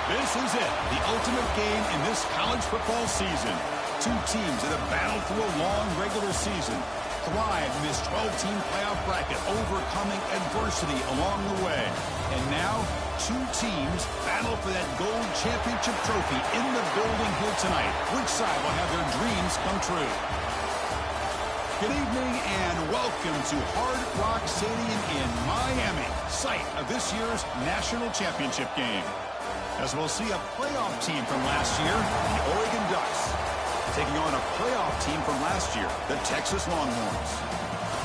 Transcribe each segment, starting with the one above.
This is it, the ultimate game in this college football season. Two teams that have battled through a long regular season, thrived in this 12-team playoff bracket, overcoming adversity along the way. And now, two teams battle for that gold championship trophy in the building here tonight. Which side will have their dreams come true? Good evening and welcome to Hard Rock Stadium in Miami, site of this year's national championship game. As we'll see a playoff team from last year, the Oregon Ducks, taking on a playoff team from last year, the Texas Longhorns.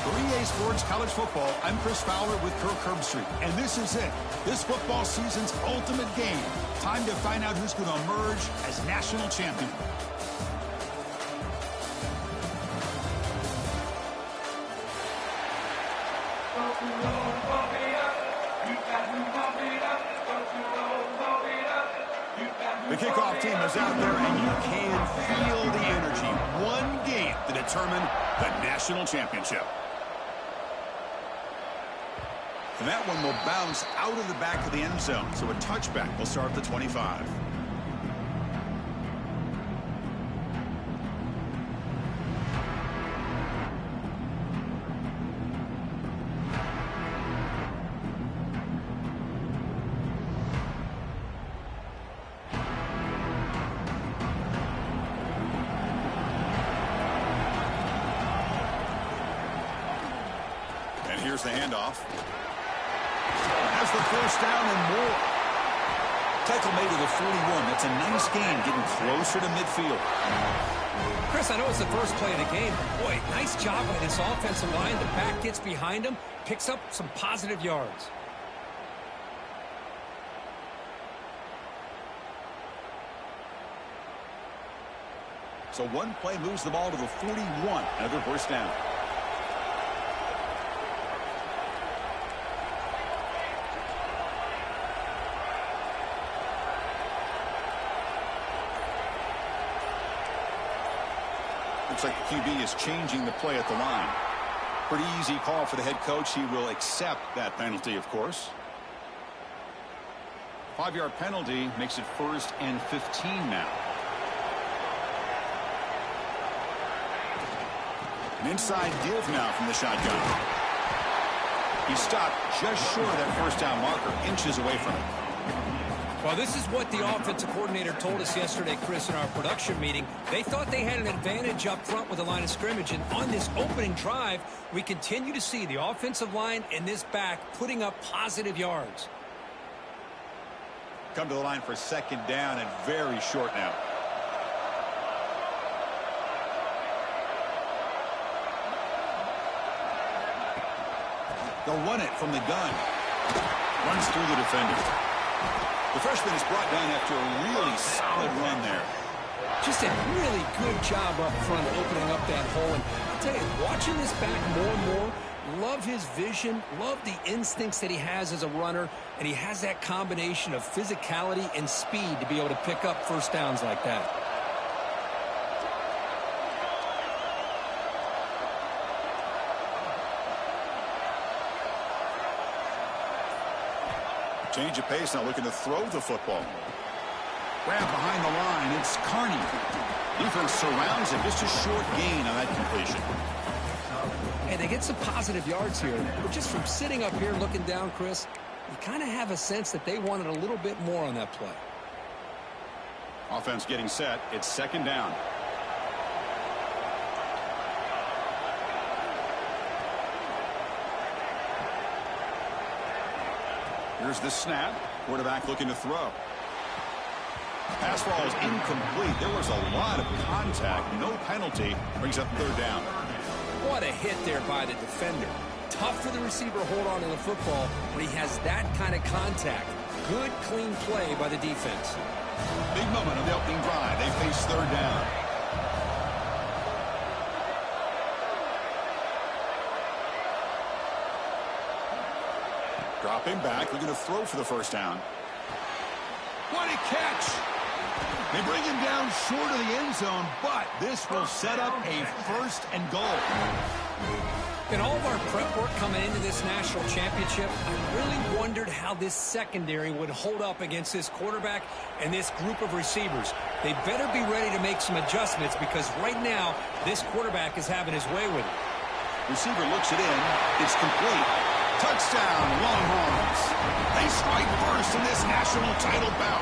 For EA Sports College Football, I'm Chris Fowler with Kirk Herbstreit, and this is it, this football season's ultimate game. Time to find out who's going to emerge as national champion. The kickoff team is out there, and you can feel the energy. One game to determine the national championship. And that one will bounce out of the back of the end zone, so a touchback will start at the 25. Here's the handoff. Has the first down and more. Tackle made to the 41. That's a nice gain, getting closer to midfield. Chris, I know it's the first play of the game. Boy, nice job by this offensive line. The back gets behind him, picks up some positive yards. So one play moves the ball to the 41. Another first down. Looks like the QB is changing the play at the line. Pretty easy call for the head coach. He will accept that penalty, of course. 5-yard penalty makes it 1st and 15 now. An inside give now from the shotgun. He stopped just short of that first down marker, inches away from it. Well, this is what the offensive coordinator told us yesterday, Chris, in our production meeting. They thought they had an advantage up front with the line of scrimmage, and on this opening drive, we continue to see the offensive line and this back putting up positive yards. Come to the line for second down and very short now. They'll run it from the gun. Runs through the defender. The freshman is brought down after a really solid run there. Just a really good job up front opening up that hole. And I'll tell you, watching this back more and more, love his vision, love the instincts that he has as a runner, and he has that combination of physicality and speed to be able to pick up first downs like that. Change of pace, now looking to throw the football. Grab behind the line, it's Carney. Defense surrounds him, just a short gain on that completion. And they get some positive yards here, but just from sitting up here looking down, Chris, you kind of have a sense that they wanted a little bit more on that play. Offense getting set, it's second down. Here's the snap. Quarterback looking to throw. Pass ball is incomplete. There was a lot of contact. No penalty. Brings up third down. What a hit there by the defender. Tough for the receiver to hold on to the football when he has that kind of contact. Good, clean play by the defense. Big moment of the opening drive. They face third down. Dropping back, looking to throw for the first down. What a catch! They bring him down short of the end zone, but this will set up a 1st and goal. In all of our prep work coming into this national championship, I really wondered how this secondary would hold up against this quarterback and this group of receivers. They better be ready to make some adjustments because right now, this quarterback is having his way with it. Receiver looks it in. It's complete. Touchdown, Longhorns. They strike first in this national title bout.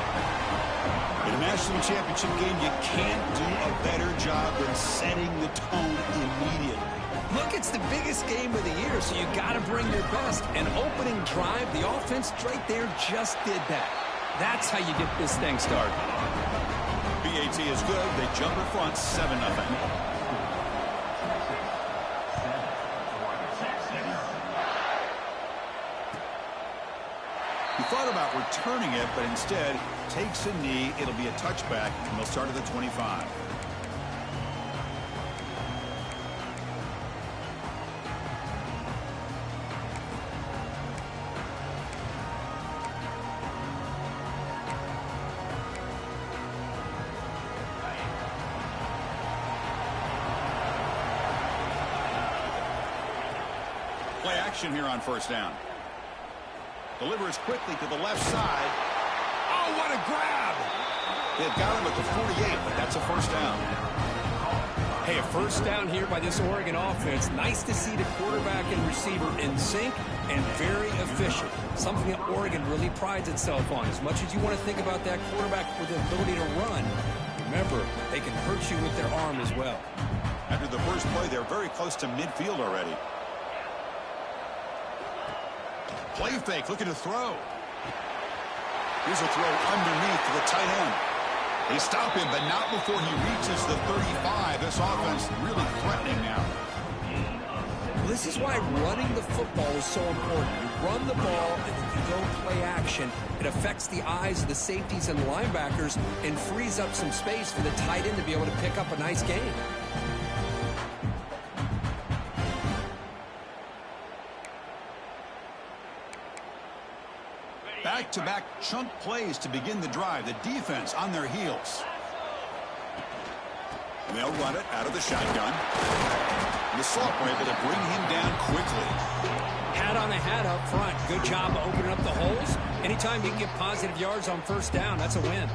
In a national championship game, you can't do a better job than setting the tone immediately. Look, it's the biggest game of the year, so you got to bring your best. An opening drive, the offense right there just did that. That's how you get this thing started. BAT is good. They jump in front, 7-0. He thought about returning it, but instead takes a knee. It'll be a touchback, and they'll start at the 25. Play action here on first down. Delivers quickly to the left side. Oh, what a grab! They've got him at the 48, but that's a first down. Hey, a first down here by this Oregon offense. Nice to see the quarterback and receiver in sync and very efficient. Something that Oregon really prides itself on. As much as you want to think about that quarterback with the ability to run, remember, they can hurt you with their arm as well. After the first play, they're very close to midfield already. Play fake, looking to throw. Here's a throw underneath to the tight end. They stop him, but not before he reaches the 35. This offense really threatening now. This is why running the football is so important. You run the ball, and then you go play action. It affects the eyes of the safeties and the linebackers and frees up some space for the tight end to be able to pick up a nice gain. Back-to-back chunk plays to begin the drive. The defense on their heels. And they'll run it out of the shotgun. And the Salt were able to bring him down quickly. Hat on a hat up front. Good job opening up the holes. Anytime you can get positive yards on first down, that's a win.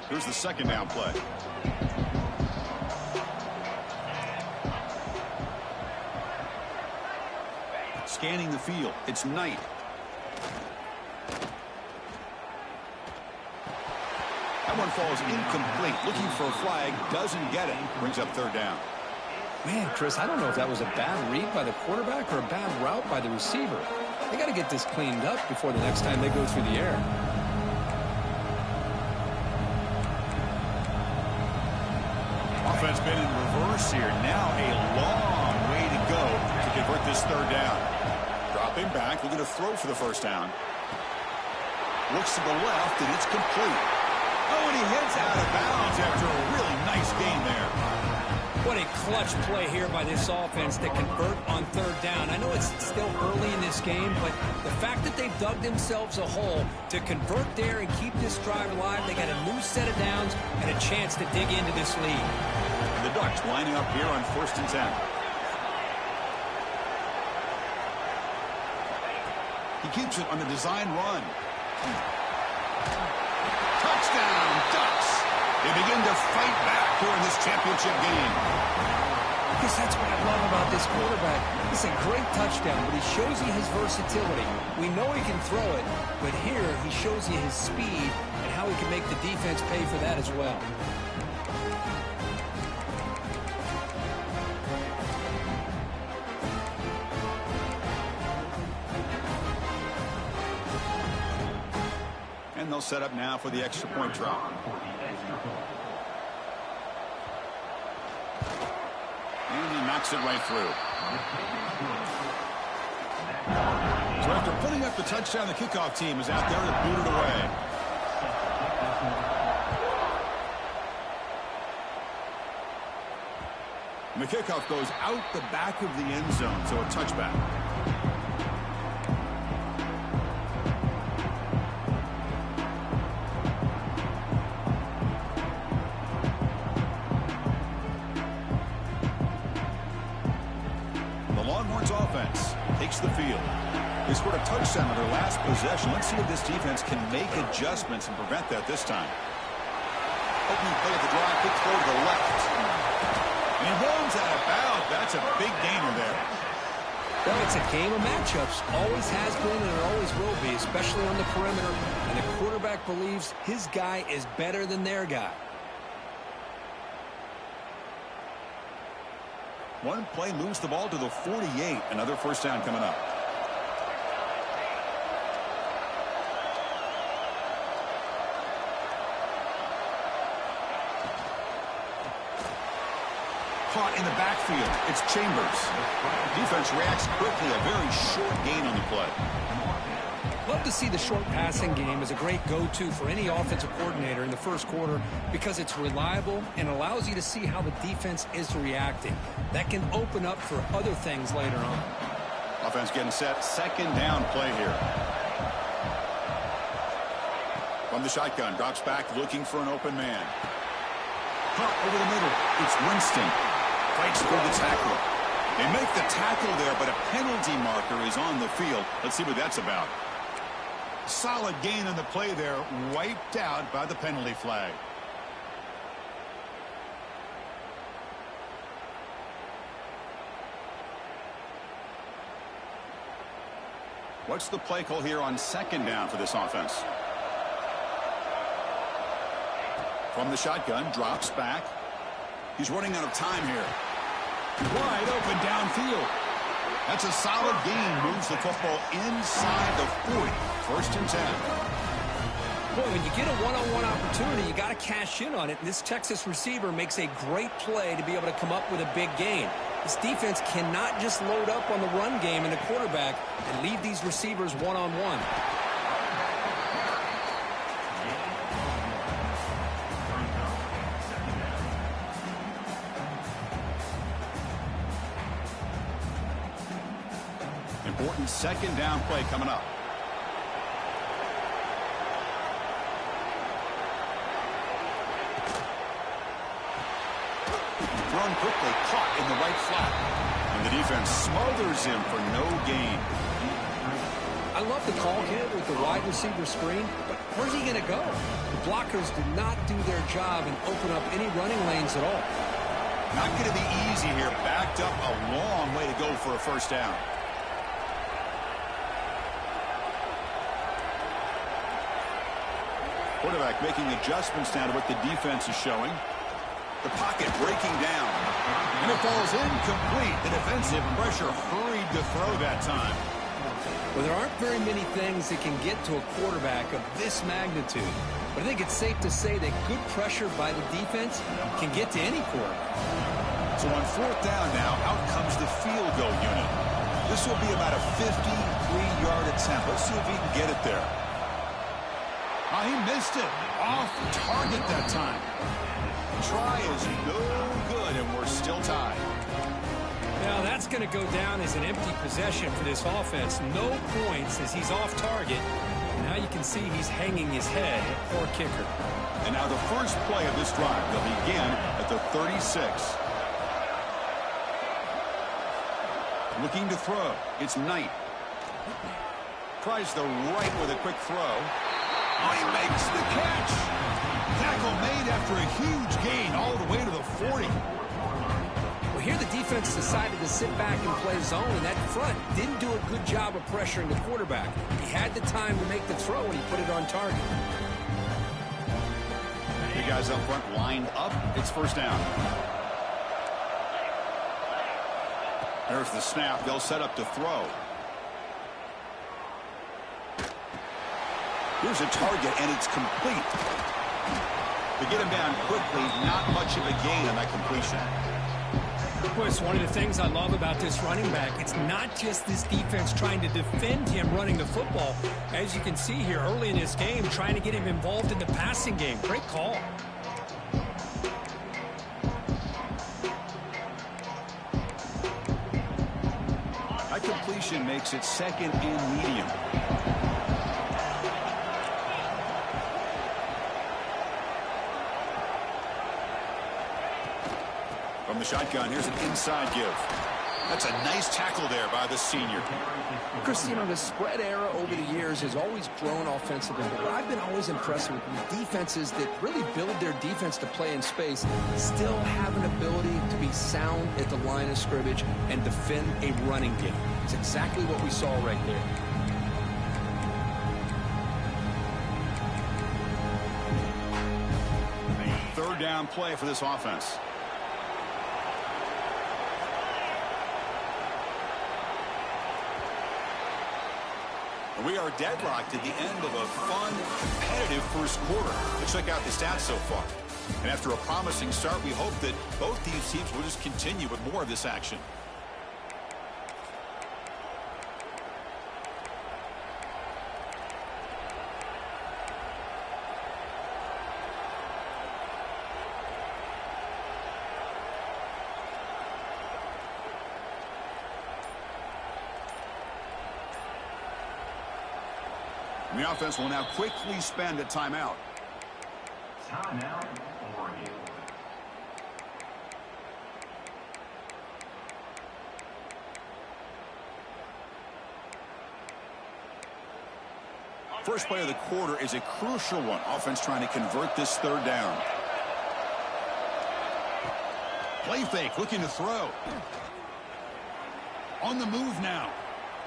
Here's the second down play. Scanning the field. It's Knight. That one falls incomplete. Looking for a flag. Doesn't get it. Brings up third down. Man, Chris, I don't know if that was a bad read by the quarterback or a bad route by the receiver. They got to get this cleaned up before the next time they go through the air. Offense been in reverse here. Now a long way to go to convert this third down. Dropping back, looking to throw for the first down. Looks to the left, and it's complete. Oh, and he heads out of bounds after a really nice gain there. What a clutch play here by this offense to convert on third down. I know it's still early in this game, but the fact that they've dug themselves a hole to convert there and keep this drive alive, they got a new set of downs and a chance to dig into this lead. The Ducks lining up here on 1st and 10. He keeps it on the design run. Touchdown, Ducks. They begin to fight back here in this championship game. I guess that's what I love about this quarterback. It's a great touchdown, but he shows you his versatility. We know he can throw it, but here he shows you his speed and how he can make the defense pay for that as well. And they'll set up now for the extra point try. And he knocks it right through. So after putting up the touchdown, the kickoff team is out there to boot it away. And the kickoff goes out the back of the end zone, so a touchback. takes the field. They scored a touchdown on their last possession. Let's see if this defense can make adjustments and prevent that this time. Opening play of the drive, quick throw to the left. And he runs out of bounds. That's a big gainer there. Well, it's a game of matchups. Always has been and it always will be, especially on the perimeter. And the quarterback believes his guy is better than their guy. One play moves the ball to the 48. Another first down coming up. Caught in the backfield. It's Chambers. Defense reacts quickly. A very short gain on the play. Love to see the short passing game as a great go-to for any offensive coordinator in the first quarter because it's reliable and allows you to see how the defense is reacting. That can open up for other things later on. Offense getting set. Second down play here. From the shotgun. Drops back looking for an open man. Caught over the middle. It's Winston. Fights for the tackle. They make the tackle there, but a penalty marker is on the field. Let's see what that's about. Solid gain on the play there. Wiped out by the penalty flag. What's the play call here on second down for this offense? From the shotgun, drops back. He's running out of time here. Wide open downfield. That's a solid gain. Moves the football inside the 40. First and 10. Boy, when you get a one-on-one opportunity, you got to cash in on it. And this Texas receiver makes a great play to be able to come up with a big gain. This defense cannot just load up on the run game and the quarterback and leave these receivers one-on-one. Important second down play coming up. Thrown quickly, caught in the right flat. And the defense smothers him for no gain. I love the call here with the wide receiver screen, but where's he going to go? The blockers did not do their job and open up any running lanes at all. Not going to be easy here. Backed up a long way to go for a first down. Quarterback making adjustments now to what the defense is showing. The pocket breaking down. And it falls incomplete. The defensive pressure hurried to throw that time. Well, there aren't very many things that can get to a quarterback of this magnitude. But I think it's safe to say that good pressure by the defense can get to any quarterback. So on fourth down now, out comes the field goal unit. This will be about a 53-yard attempt. Let's see if he can get it there. Oh, he missed it. Off target that time. Try is no good, and we're still tied. Now, that's going to go down as an empty possession for this offense. No points as he's off target. And now you can see he's hanging his head. Poor kicker. And now the first play of this drive. They'll begin at the 36. Looking to throw. It's Knight. Tries the right with a quick throw. Oh, he makes the catch. Tackle made after a huge gain all the way to the 40. Well, here the defense decided to sit back and play zone, and that front didn't do a good job of pressuring the quarterback. He had the time to make the throw, and he put it on target. The guys up front lined up. It's first down. There's the snap. They'll set up to throw. Here's a target, and it's complete. To get him down quickly, not much of a gain on that completion. Well, it's one of the things I love about this running back. It's not just this defense trying to defend him running the football. As you can see here early in this game, trying to get him involved in the passing game. Great call. That completion makes it second and medium. From the shotgun, here's an inside give. That's a nice tackle there by the senior. Chris, you know, the spread era over the years has always grown offensively, but what I've been always impressed with defenses that really build their defense to play in space still have an ability to be sound at the line of scrimmage and defend a running game. It's exactly what we saw right there. Third down play for this offense. We are deadlocked at the end of a fun, competitive first quarter. Let's check out the stats so far. And after a promising start, we hope that both these teams will just continue with more of this action. And the offense will now quickly spend a timeout. Timeout, Oregon. First play of the quarter is a crucial one. Offense trying to convert this third down. Play fake, looking to throw. On the move now.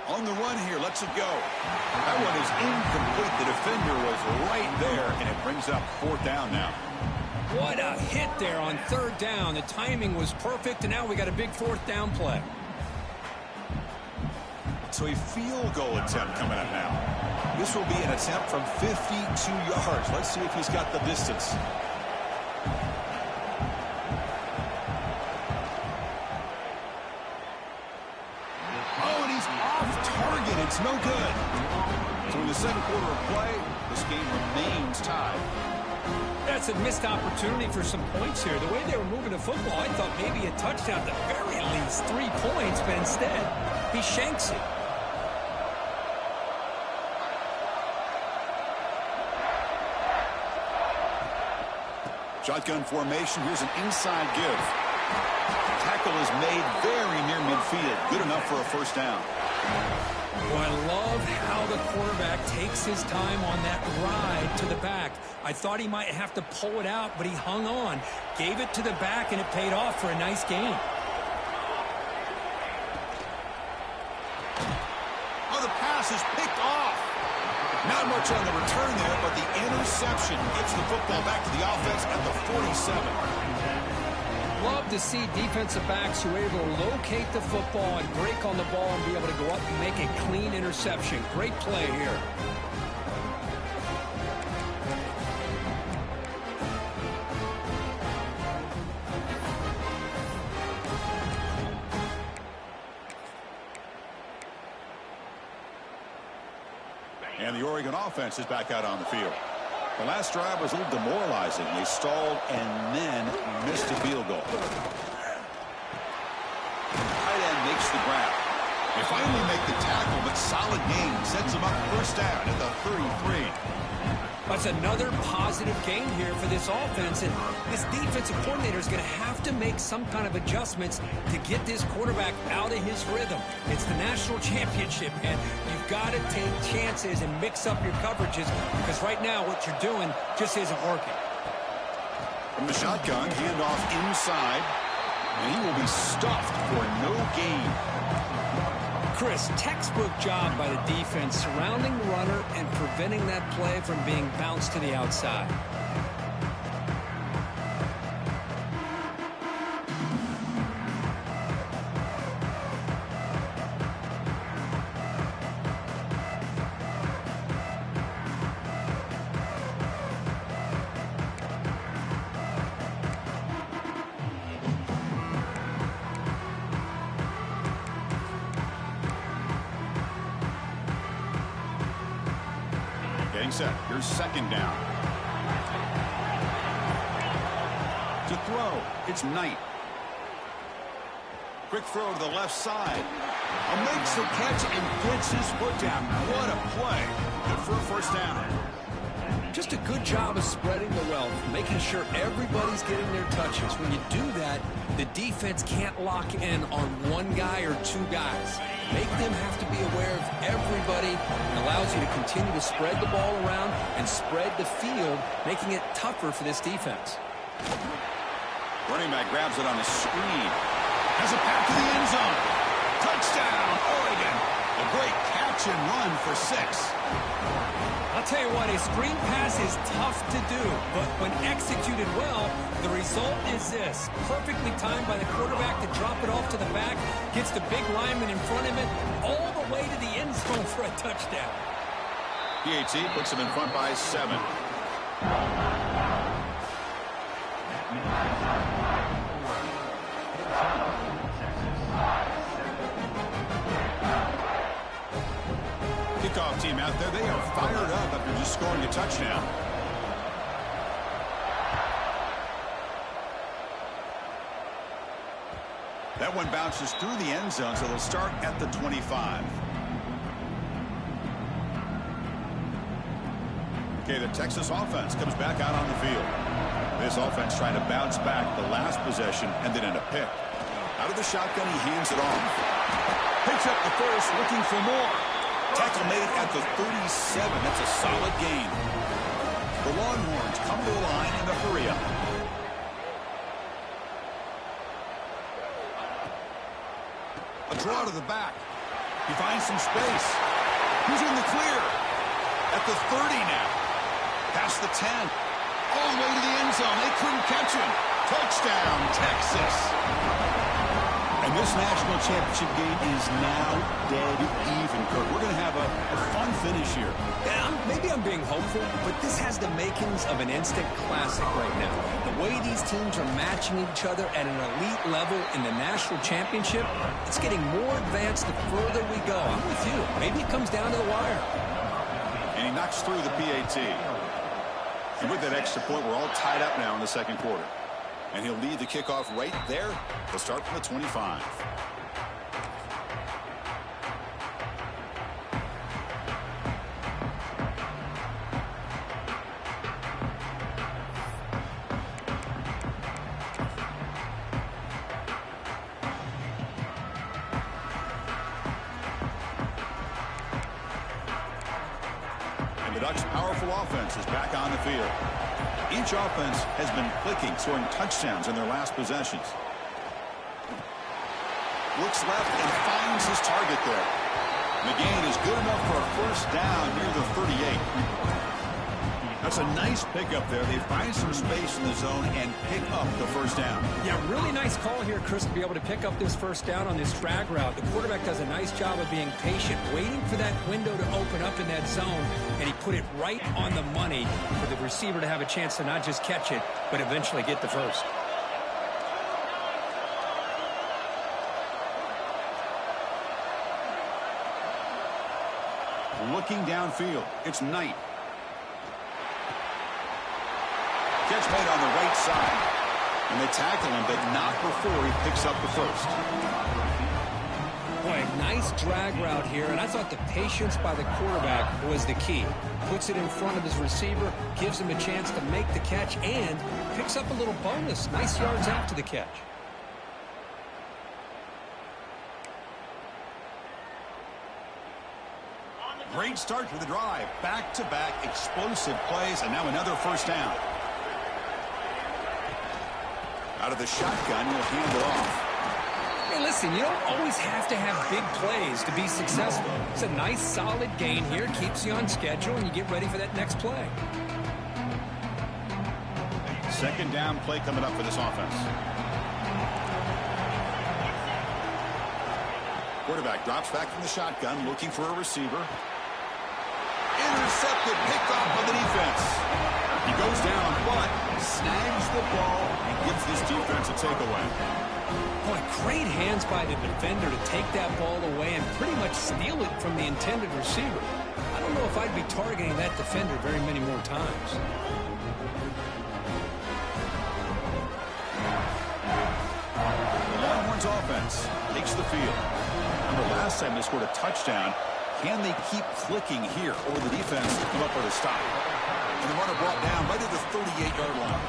On the run here, lets it go. That one is incomplete. The defender was right there, and it brings up fourth down now. What a hit there on third down. The timing was perfect, and now we got a big fourth down play. So a field goal attempt coming up now. This will be an attempt from 52 yards. Let's see if he's got the distance. It's no good. So in the second quarter of play, this game remains tied. That's a missed opportunity for some points here. The way they were moving the football, I thought maybe a touchdown, at the very least 3 points, but instead, he shanks it. Shotgun formation. Here's an inside give. Tackle is made very near midfield. Good enough for a first down. Well, I love how the quarterback takes his time on that ride to the back. I thought he might have to pull it out, but he hung on, gave it to the back, and it paid off for a nice gain. Oh, the pass is picked off. Not much on the return there, but the interception gets the football back to the offense at the 47. Love to see defensive backs who are able to locate the football and break on the ball and be able to go up and make a clean interception. Great play here. And the Oregon offense is back out on the field. The last drive was a little demoralizing. They stalled and then missed a field goal. Tight end makes the grab. They finally make the tackle, but solid gain sets them up first down at the 33. That's another positive gain here for this offense, and this defensive coordinator is going to have to make some kind of adjustments to get this quarterback out of his rhythm. It's the national championship, and you've got to take chances and mix up your coverages, because right now what you're doing just isn't working. From the shotgun, handoff inside, and he will be stuffed for no gain. Chris, textbook job by the defense surrounding the runner and preventing that play from being bounced to the outside. Getting set. Here's second down. To throw, it's Knight. Quick throw to the left side. Makes the catch and gets his foot down. What a play. Good for a first down. Just a good job of spreading the wealth, making sure everybody's getting their touches. When you do that, the defense can't lock in on one guy or two guys. Make them have to be aware of everybody. It allows you to continue to spread the ball around and spread the field, making it tougher for this defense. Running back grabs it on a screen. Has a pass to the end zone. Touchdown, Oregon. A great catch and run for 6. I'll tell you what, a screen pass is tough to do, but when executed well, the result is this. Perfectly timed by the quarterback to drop it off to the back, gets the big lineman in front of him, all the way to the end zone for a touchdown. PAT puts him in front by 7. Kickoff team out there, they are fired up after just scoring a touchdown. That one bounces through the end zone, so they'll start at the 25. Okay, the Texas offense comes back out on the field. This offense trying to bounce back the last possession and then in a pick. Out of the shotgun, he hands it off. Picks up the first, looking for more. Tackle made at the 37. That's a solid gain. The Longhorns come to the line in the hurry-up. A draw to the back. He finds some space. Who's in the clear? At the 30 now. Past the 10. All the way to the end zone. They couldn't catch him. Touchdown, Texas. And this national championship game is now dead even, Kirk. We're going to have a fun finish here. Yeah, maybe I'm being hopeful, but this has the makings of an instant classic right now. The way these teams are matching each other at an elite level in the national championship, it's getting more advanced the further we go. I'm with you. Maybe it comes down to the wire. And he knocks through the PAT. And with that extra point, we're all tied up now in the second quarter. And he'll lead the kickoff right there. He'll start from the 25. And the Ducks' powerful offense is back on the field. Each offense has been clicking, scoring touchdowns in their last possessions. Looks left and finds his target there. The gain is good enough for a first down near the 38. That's a nice pickup there. They find some space in the zone and pick up the first down. Yeah, really nice call here, Chris, to be able to pick up this first down on this drag route. The quarterback does a nice job of being patient, waiting for that window to open up in that zone, and he put it right on the money for the receiver to have a chance to not just catch it, but eventually get the first. Looking downfield, it's Knight. Catch made on the right side. And they tackle him, but not before he picks up the first. Boy, nice drag route here, and I thought the patience by the quarterback was the key. Puts it in front of his receiver, gives him a chance to make the catch, and picks up a little bonus. Nice yards after the catch. Great start to the drive. Back-to-back explosive plays, and now another first down. Out of the shotgun, he'll hand it off. Hey, listen, you don't always have to have big plays to be successful. It's a nice, solid gain here. Keeps you on schedule, and you get ready for that next play. Second down play coming up for this offense. Quarterback drops back from the shotgun, looking for a receiver. Intercepted, picked off by the defense. He goes down, but snags the ball and gives this defense a takeaway. Boy, great hands by the defender to take that ball away and pretty much steal it from the intended receiver. I don't know if I'd be targeting that defender very many more times. The Longhorns offense takes the field. Remember, last time they scored a touchdown Can they keep clicking here, or the defense come up with a stop? And the runner brought down right at the 38-yard line.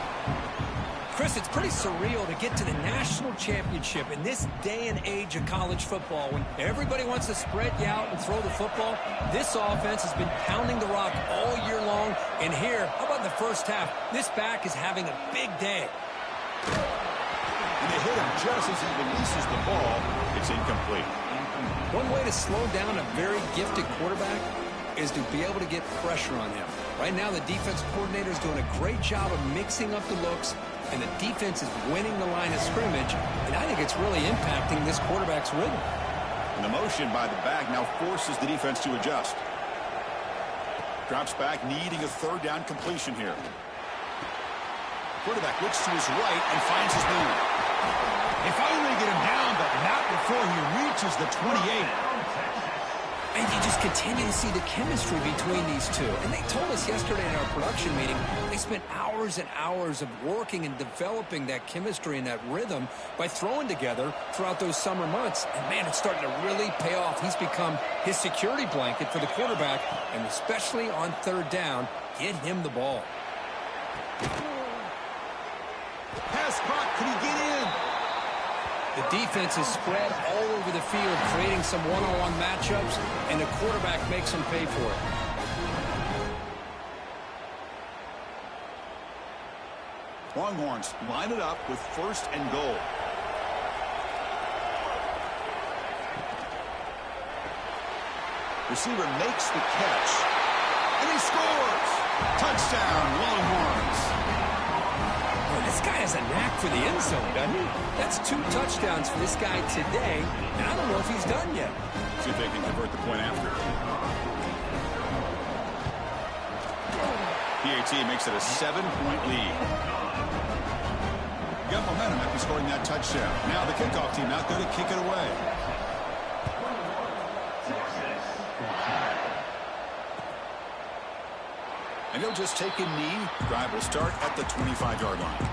Chris, it's pretty surreal to get to the national championship in this day and age of college football when everybody wants to spread you out and throw the football. This offense has been pounding the rock all year long. And here, how about in the first half? This back is having a big day. And they hit him just as he releases the ball. It's incomplete. One way to slow down a very gifted quarterback is to be able to get pressure on him. Right now, the defense coordinator is doing a great job of mixing up the looks, and the defense is winning the line of scrimmage, and I think it's really impacting this quarterback's rhythm. And the motion by the back now forces the defense to adjust. Drops back, needing a third down completion here. Quarterback looks to his right and finds his man. They finally get him down, but not before he reaches the 28. And you just continue to see the chemistry between these two. And they told us yesterday in our production meeting, they spent hours and hours of working and developing that chemistry and that rhythm by throwing together throughout those summer months. And, man, it's starting to really pay off. He's become his security blanket for the quarterback, and especially on third down, get him the ball. Pass caught. Can he get in? The defense is spread all over the field, creating some one-on-one matchups, and the quarterback makes them pay for it. Longhorns line it up with first and goal. Receiver makes the catch, and he scores! Touchdown, Longhorns! This guy has a knack for the end zone, doesn't he? That's 2 touchdowns for this guy today, and I don't know if he's done yet. See if they can convert the point after. PAT makes it a 7-point lead. Got momentum after scoring that touchdown. Now the kickoff team out there to kick it away. And he'll just take a knee. Drive will start at the 25-yard line.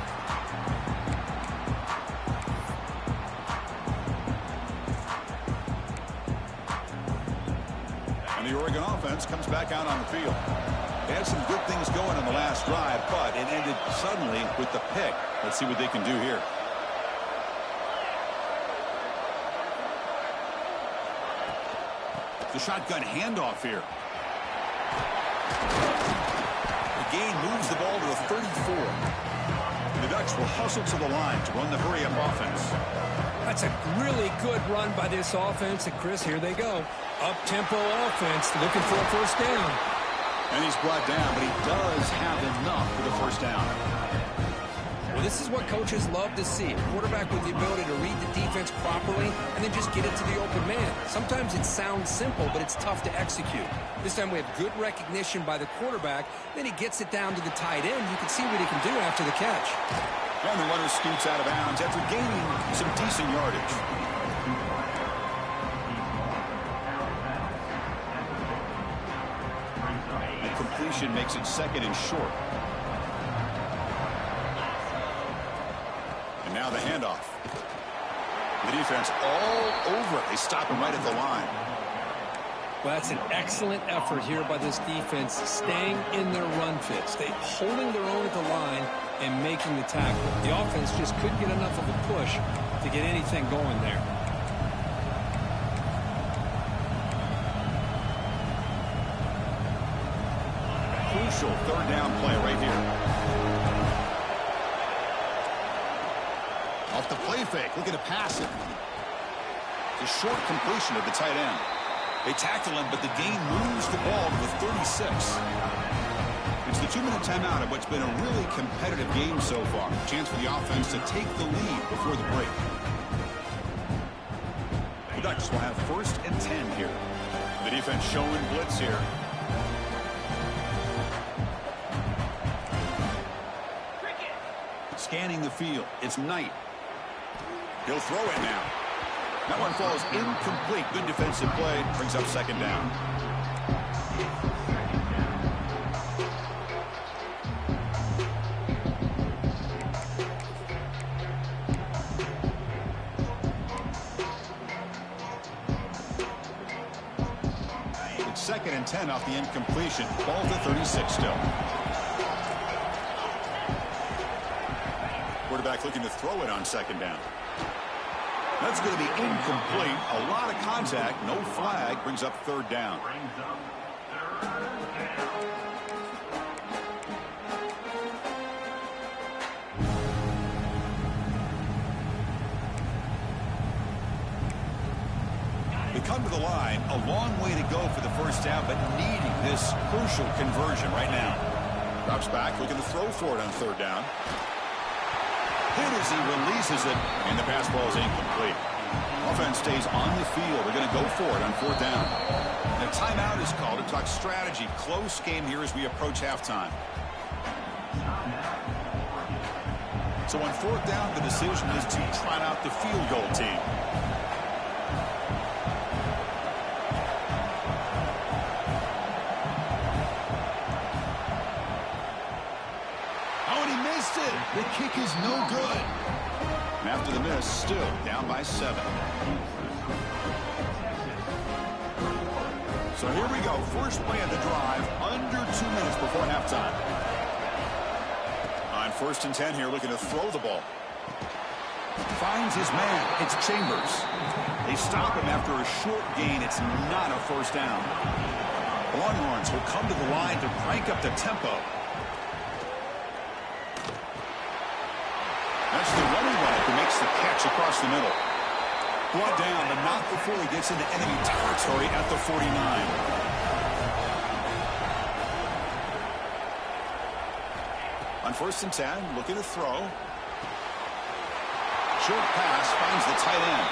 And the Oregon offense comes back out on the field. They had some good things going on the last drive, but it ended suddenly with the pick. Let's see what they can do here. The shotgun handoff here. Gain moves the ball to the 34. The Ducks will hustle to the line to run the hurry-up offense. That's a really good run by this offense. And, Chris, here they go. Up-tempo offense looking for a first down. And he's brought down, but he does have enough for the first down. Well, this is what coaches love to see. A quarterback with the ability to read the defense properly and then just get it to the open man. Sometimes it sounds simple, but it's tough to execute. This time we have good recognition by the quarterback. Then he gets it down to the tight end. You can see what he can do after the catch. And the runner scoots out of bounds after gaining some decent yardage. The completion makes it second and short. Now the handoff. The defense all over it. They stop him right at the line. Well, that's an excellent effort here by this defense, staying in their run fits. They holding their own at the line and making the tackle. The offense just couldn't get enough of a push to get anything going there. Crucial third down play right here. Off the play fake, looking to pass it. It's a short completion of the tight end. They tackle him, but the gain moves the ball to the 36. It's the 2-minute timeout of what's been a really competitive game so far. Chance for the offense to take the lead before the break. The Ducks will have first and 10 here. The defense showing blitz here. Scanning the field. It's Knight. He'll throw it now. That one falls incomplete. Good defensive play. Brings up second down. 2nd and 10 off the incompletion. Ball to 36 still. Quarterback looking to throw it on 2nd down. That's going to be incomplete. A lot of contact. No flag. Brings up 3rd down. They come to the line. A long way to go for the 1st down, but needing this crucial conversion right now. Drops back, looking to throw for it on 3rd down. Hit as he releases it, and the pass ball is incomplete. Offense stays on the field. They're going to go for it on 4th down. And a timeout is called to talk strategy. Close game here as we approach halftime. So on 4th down, the decision is to trot out the field goal team. The kick is no good. And after the miss, still down by 7. So here we go. First play of the drive, under 2 minutes before halftime. On 1st and 10 here, looking to throw the ball. Finds his man. It's Chambers. They stop him after a short gain. It's not a 1st down. Longhorns will come to the line to crank up the tempo. That's the running back who makes the catch across the middle. Brought down, but not before he gets into enemy territory at the 49. On 1st and 10, looking to throw. Short pass finds the tight end.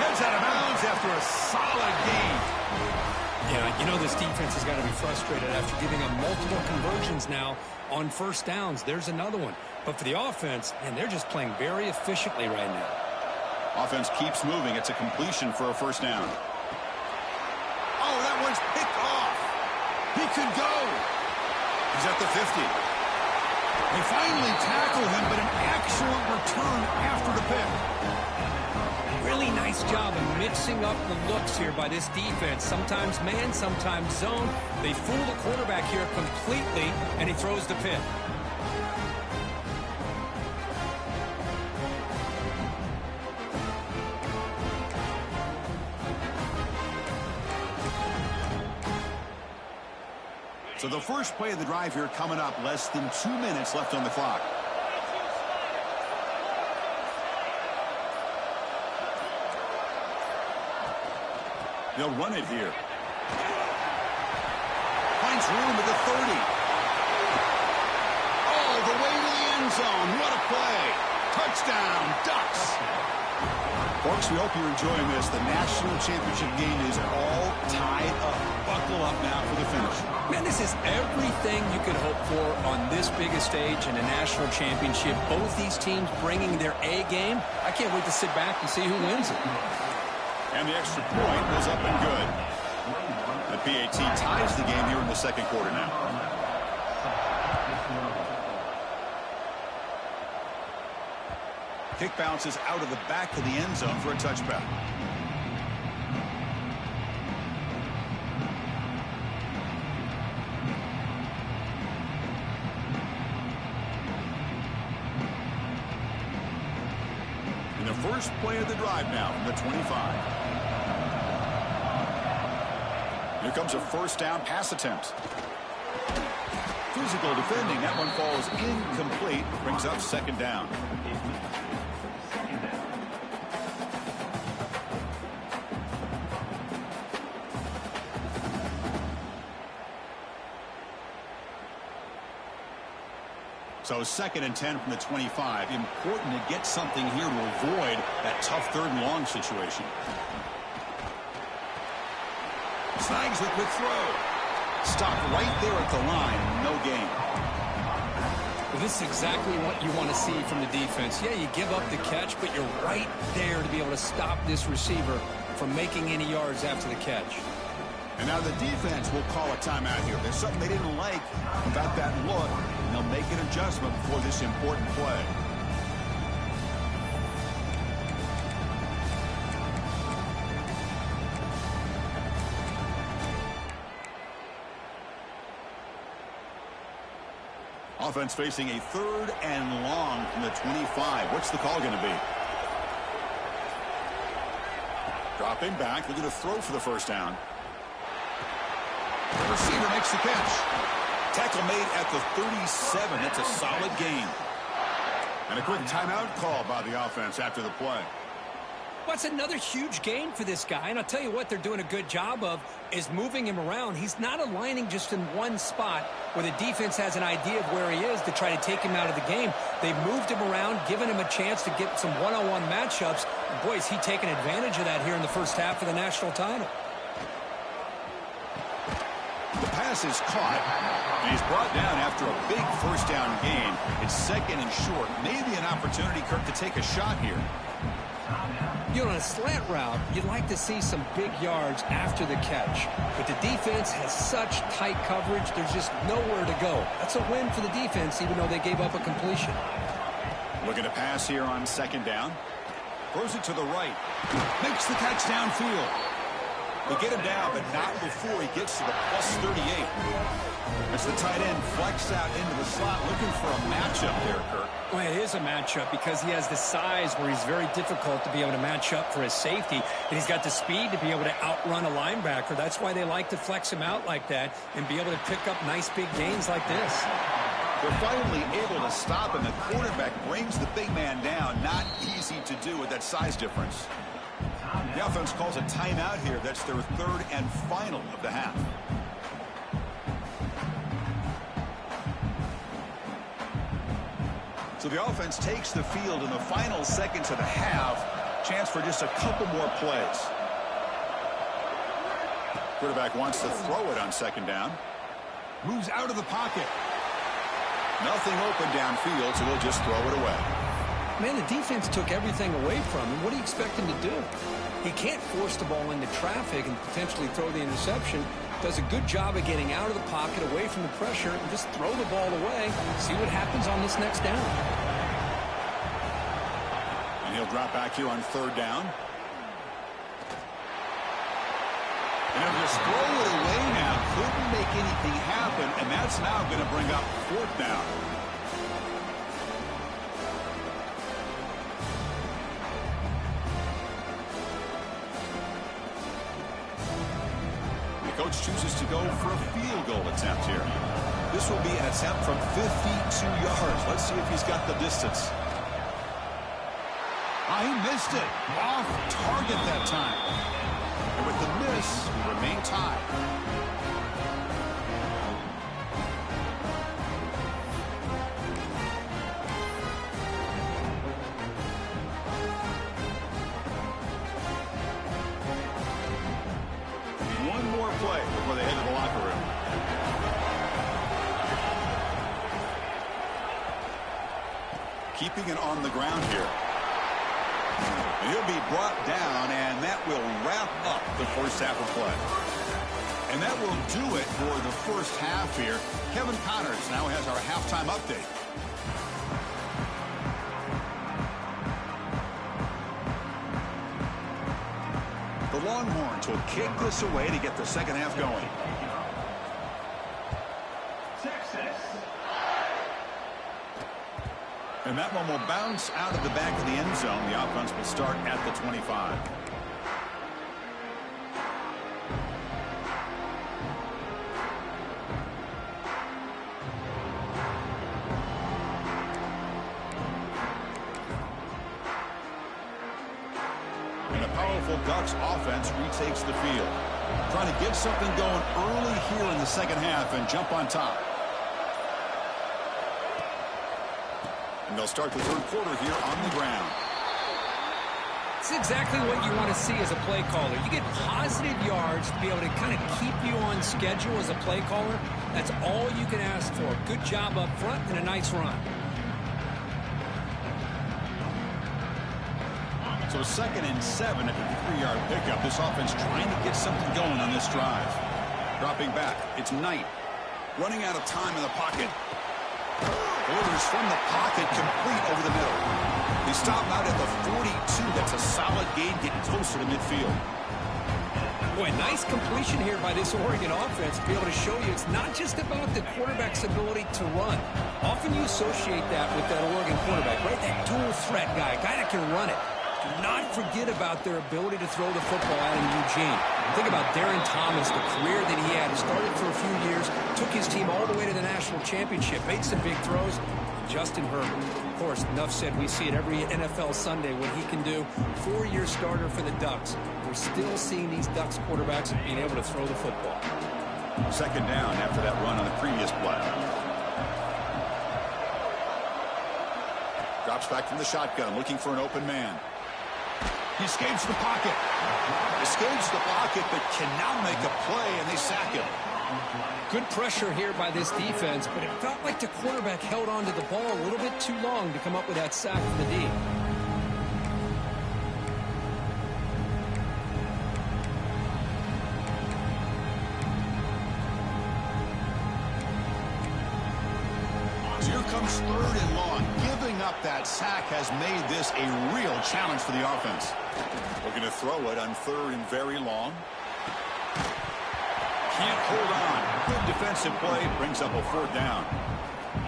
Heads out of bounds after a solid gain. Yeah, you know this defense has got to be frustrated after giving them multiple conversions now on 1st downs. There's another one. But for the offense, man, they're just playing very efficiently right now. Offense keeps moving. It's a completion for a 1st down. Oh, that one's picked off. He could go. He's at the 50. They finally tackle him, but an excellent return after the pick. Really nice job of mixing up the looks here by this defense. Sometimes man, sometimes zone. They fool the quarterback here completely, and he throws the pick. So the first play of the drive here coming up. Less than 2 minutes left on the clock. They'll run it here. Finds room at the 30. All the way to the end zone. What a play. Touchdown, Ducks. Folks, we hope you're enjoying this. The national championship game is all tied up. Buckle up now for the finish. Man, this is everything you could hope for on this biggest stage in a national championship. Both these teams bringing their A game. I can't wait to sit back and see who wins it. And the extra point was up and good. The PAT ties the game here in the 2nd quarter now. Kick bounces out of the back of the end zone for a touchback. And the first play of the drive now from the 25. Here comes a 1st down pass attempt. Physical defending. That one falls incomplete. Brings up 2nd down. So 2nd and 10 from the 25. Important to get something here to avoid that tough 3rd and long situation. Snags the quick throw. Stop right there at the line. No gain. Well, this is exactly what you want to see from the defense. Yeah, you give up the catch, but you're right there to be able to stop this receiver from making any yards after the catch. And now the defense will call a timeout here. There's something they didn't like about that look, and they'll make an adjustment before this important play. Offense facing a 3rd and long from the 25. What's the call going to be? Dropping back, looking to throw for the first down. The receiver makes the catch. Tackle made at the 37. That's a solid gain. And a quick timeout call by the offense after the play. What's another huge gain for this guy, and I'll tell you what they're doing a good job of is moving him around. He's not aligning just in one spot where the defense has an idea of where he is to try to take him out of the game. They moved him around, given him a chance to get some one-on-one matchups. And boy, is he taking advantage of that here in the first half of the national title. The pass is caught, and he's brought down after a big first down gain. It's 2nd and short. Maybe an opportunity, Kirk, to take a shot here. You know, on a slant route, you'd like to see some big yards after the catch. But the defense has such tight coverage, there's just nowhere to go. That's a win for the defense, even though they gave up a completion. Looking to pass here on 2nd down. Throws it to the right. Makes the catch downfield. They get him down, but not before he gets to the +38. As the tight end flex out into the slot, looking for a matchup there, Kirk. Well, it is a matchup because he has the size where he's very difficult to be able to match up for his safety. And he's got the speed to be able to outrun a linebacker. That's why they like to flex him out like that and be able to pick up nice big gains like this. They're finally able to stop him. The quarterback brings the big man down. Not easy to do with that size difference. The offense calls a timeout here. That's their 3rd and final of the half. So the offense takes the field in the final seconds of the half. Chance for just a couple more plays. Quarterback wants to throw it on 2nd down. Moves out of the pocket. Nothing open downfield, so he'll just throw it away. Man, the defense took everything away from him. What do you expect him to do? He can't force the ball into traffic and potentially throw the interception. Does a good job of getting out of the pocket, away from the pressure, and just throw the ball away. See what happens on this next down. And he'll drop back here on 3rd down. And he'll just throw it away now. Couldn't make anything happen, and that's now going to bring up 4th down. Coach chooses to go for a field goal attempt here. This will be an attempt from 52 yards. Let's see if he's got the distance. He missed it. Off target that time. And with the miss, we remain tied. Play before they head to the locker room. Keeping it on the ground here. And he'll be brought down, and that will wrap up the first half of play. And that will do it for the first half here. Kevin Connors now has our halftime update. The Longhorns will kick this away to get the second half going. And that one will bounce out of the back of the end zone. The offense will start at the 25. Ducks offense retakes the field. Trying to get something going early here in the second half and jump on top. And they'll start the 3rd quarter here on the ground. It's exactly what you want to see as a play caller. You get positive yards to be able to kind of keep you on schedule as a play caller. That's all you can ask for. Good job up front and a nice run. So 2nd and 7 at the 3-yard pickup. This offense trying to get something going on this drive. Dropping back. It's Knight. Running out of time in the pocket. Delivers from the pocket, complete over the middle. They stop out at the 42. That's a solid gain, getting closer to midfield. Boy, nice completion here by this Oregon offense to be able to show you it's not just about the quarterback's ability to run. Often you associate that with that Oregon quarterback, right? That dual threat guy, guy that can run it. Do not forget about their ability to throw the football out in Eugene. Think about Darren Thomas, the career that he had. He started for a few years, took his team all the way to the national championship, made some big throws. Justin Herbert, of course, enough said, we see it every NFL Sunday what he can do. 4-year starter for the Ducks. We're still seeing these Ducks quarterbacks being able to throw the football. Second down after that run on the previous play. Drops back from the shotgun, looking for an open man. He escapes the pocket. Escapes the pocket, but cannot make a play, and they sack him. Good pressure here by this defense, but it felt like the quarterback held on to the ball a little bit too long to come up with that sack for the D. Here comes third and long. Giving up that sack has made this a real challenge for the offense. Looking to throw it on third and very long. Can't hold on. Good defensive play. Brings up a fourth down.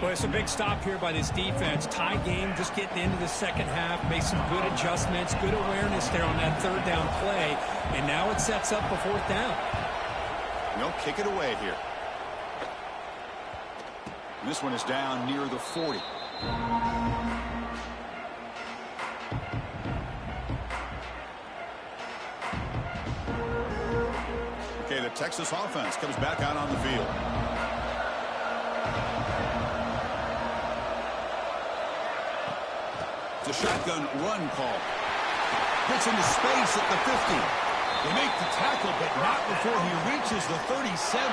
Well, it's a big stop here by this defense. Tie game, just getting into the second half. Made some good adjustments. Good awareness there on that third down play. And now it sets up a fourth down. They'll kick it away here. This one is down near the 40. Okay, the Texas offense comes back out on the field. It's a shotgun run call. Gets into space at the 50. They make the tackle, but not before he reaches the 37.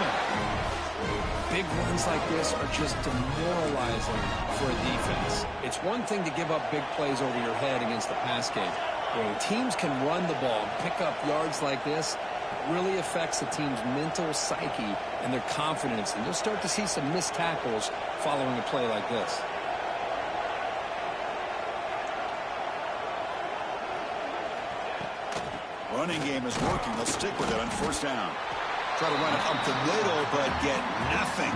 Big runs like this are just demoralizing for a defense. It's one thing to give up big plays over your head against the pass game. When teams can run the ball and pick up yards like this, it really affects the team's mental psyche and their confidence. And you'll start to see some missed tackles following a play like this. Running game is working. They'll stick with it on first down. Try to run it up the middle, but get nothing.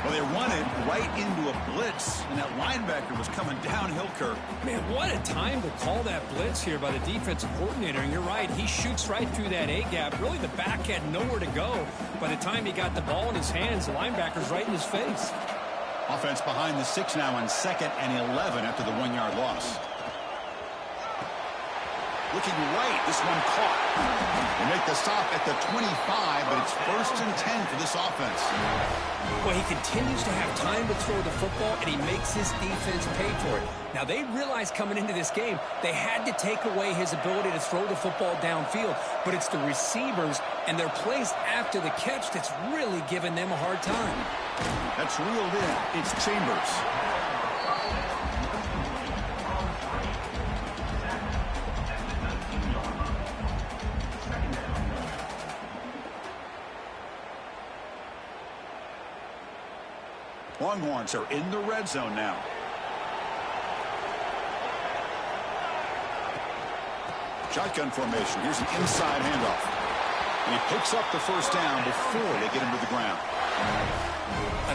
Well, they run it right into a blitz, and that linebacker was coming downhill, Kirk. Man, what a time to call that blitz here by the defensive coordinator. And you're right, he shoots right through that A-gap. Really, the back had nowhere to go. By the time he got the ball in his hands, the linebacker's right in his face. Offense behind the 6 now on 2nd and 11 after the 1-yard loss. Looking right, this one caught. They make the stop at the 25, but it's 1st and 10 for this offense. Well, he continues to have time to throw the football, and he makes his defense pay for it. Now, they realized coming into this game, they had to take away his ability to throw the football downfield, but it's the receivers and their plays after the catch that's really giving them a hard time. That's reeled in. It's Chambers. Longhorns are in the red zone now. Shotgun formation. Here's an inside handoff. And he picks up the first down before they get him to the ground.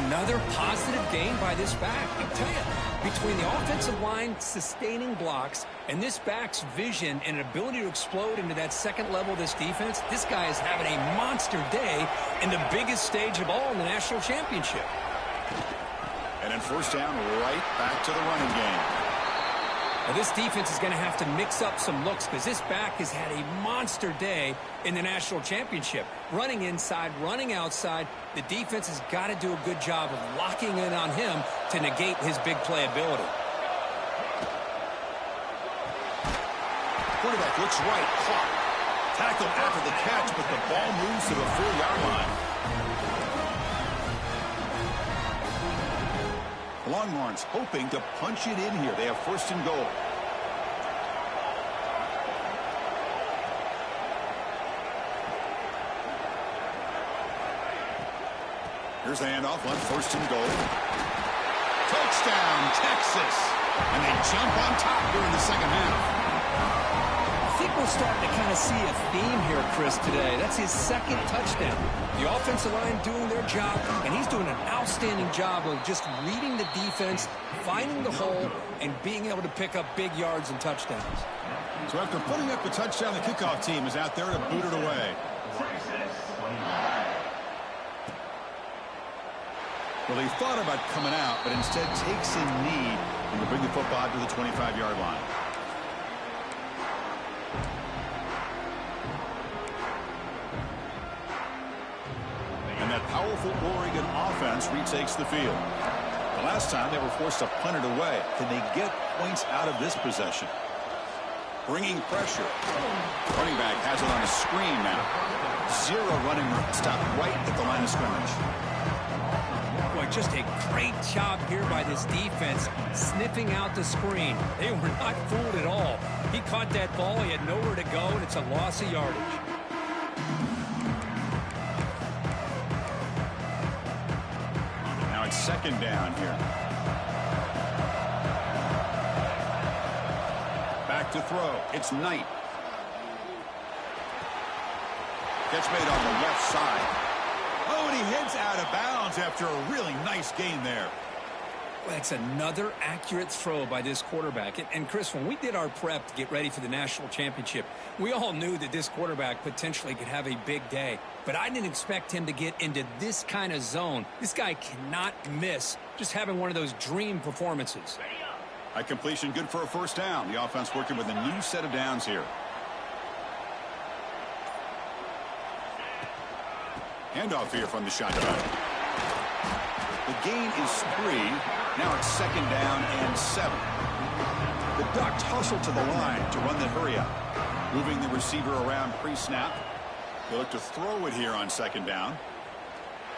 Another positive gain by this back. I'll tell you, between the offensive line sustaining blocks and this back's vision and ability to explode into that second level of this defense, this guy is having a monster day in the biggest stage of all in the national championship. And then first down, right back to the running game. Now this defense is going to have to mix up some looks because this back has had a monster day in the national championship. Running inside, running outside. The defense has got to do a good job of locking in on him to negate his big play ability. Quarterback looks right, caught. Tackled after the catch, but the ball moves to the 4-yard line. Longhorns hoping to punch it in here. They have 1st and goal. Here's the handoff on 1st and goal. Touchdown, Texas. And they jump on top during the second half. I think we're starting to kind of see a theme here, Chris, today. That's his second touchdown. The offensive line doing their job, and he's doing an outstanding job of just reading the defense, finding the hole, and being able to pick up big yards and touchdowns. So after putting up the touchdown, the kickoff team is out there to boot it away. Well, he thought about coming out, but instead takes a knee and will bring the football to the 25-yard line. And that powerful Oregon offense retakes the field. The last time they were forced to punt it away. Can they get points out of this possession? Bringing pressure. Running back has it on a screen now. Zero running room. Stopped right at the line of scrimmage. Boy, just a great job here by this defense, sniffing out the screen. They were not fooled at all. He caught that ball. He had nowhere to go, and it's a loss of yardage. Now it's second down here. Back to throw. It's Knight. Gets made on the left side. Oh, and he heads out of bounds after a really nice gain there. Well, that's another accurate throw by this quarterback. And Chris, when we did our prep to get ready for the national championship, we all knew that this quarterback potentially could have a big day. But I didn't expect him to get into this kind of zone. This guy cannot miss just having one of those dream performances. A completion good for a first down. The offense working with a new set of downs here. Handoff here from the shotgun. The gain is 3. Now it's second down and 7. The Ducks hustle to the line to run the hurry up. Moving the receiver around pre-snap. They look to throw it here on second down.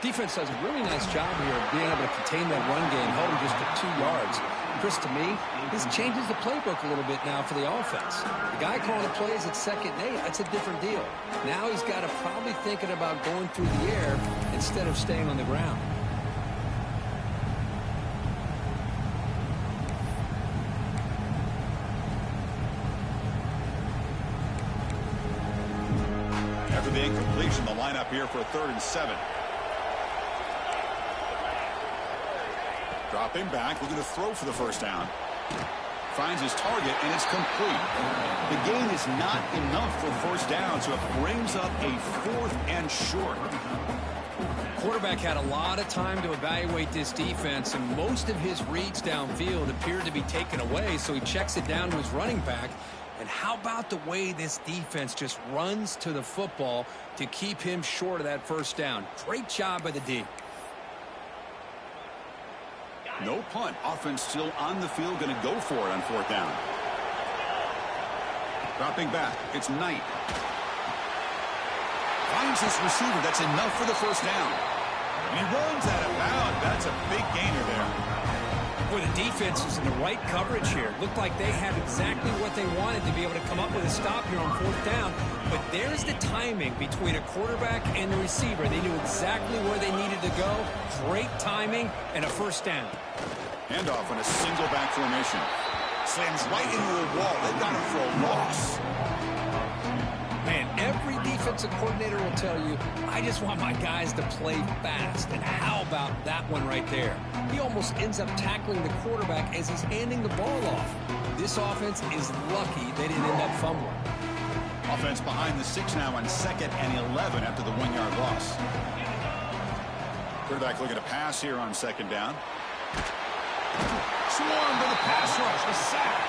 Defense does a really nice job here of being able to contain that run game, holding just to 2 yards. Chris, to me, this changes the playbook a little bit now for the offense. The guy calling the plays at 2nd and 8, that's a different deal. Now he's got to probably thinking about going through the air instead of staying on the ground. After the incompletion, the lineup here for a 3rd and 7. Dropping back, looking to throw for the first down. Finds his target, and it's complete. The gain is not enough for first down, so it brings up a 4th and short. Quarterback had a lot of time to evaluate this defense, and most of his reads downfield appeared to be taken away, so he checks it down to his running back. And how about the way this defense just runs to the football to keep him short of that first down? Great job by the D. No punt. Offense still on the field, going to go for it on 4th down. Dropping back. It's Knight. Finds his receiver. That's enough for the first down. And he runs out of bounds. That's a big gainer there. Boy, the defense was in the right coverage here. Looked like they had exactly what they wanted to be able to come up with a stop here on 4th down. But there's the timing between a quarterback and the receiver. They knew exactly where they needed to go. Great timing and a first down. Handoff on a single back formation. Slams right into the wall. They got him for a loss. Man, every defensive coordinator will tell you, I just want my guys to play fast. And how about that one right there? He almost ends up tackling the quarterback as he's handing the ball off. This offense is lucky they didn't end up fumbling. Offense behind the 6 now on 2nd and 11 after the 1-yard loss. Quarterback looking to pass here on 2nd down. Swarm with a pass rush, a sack.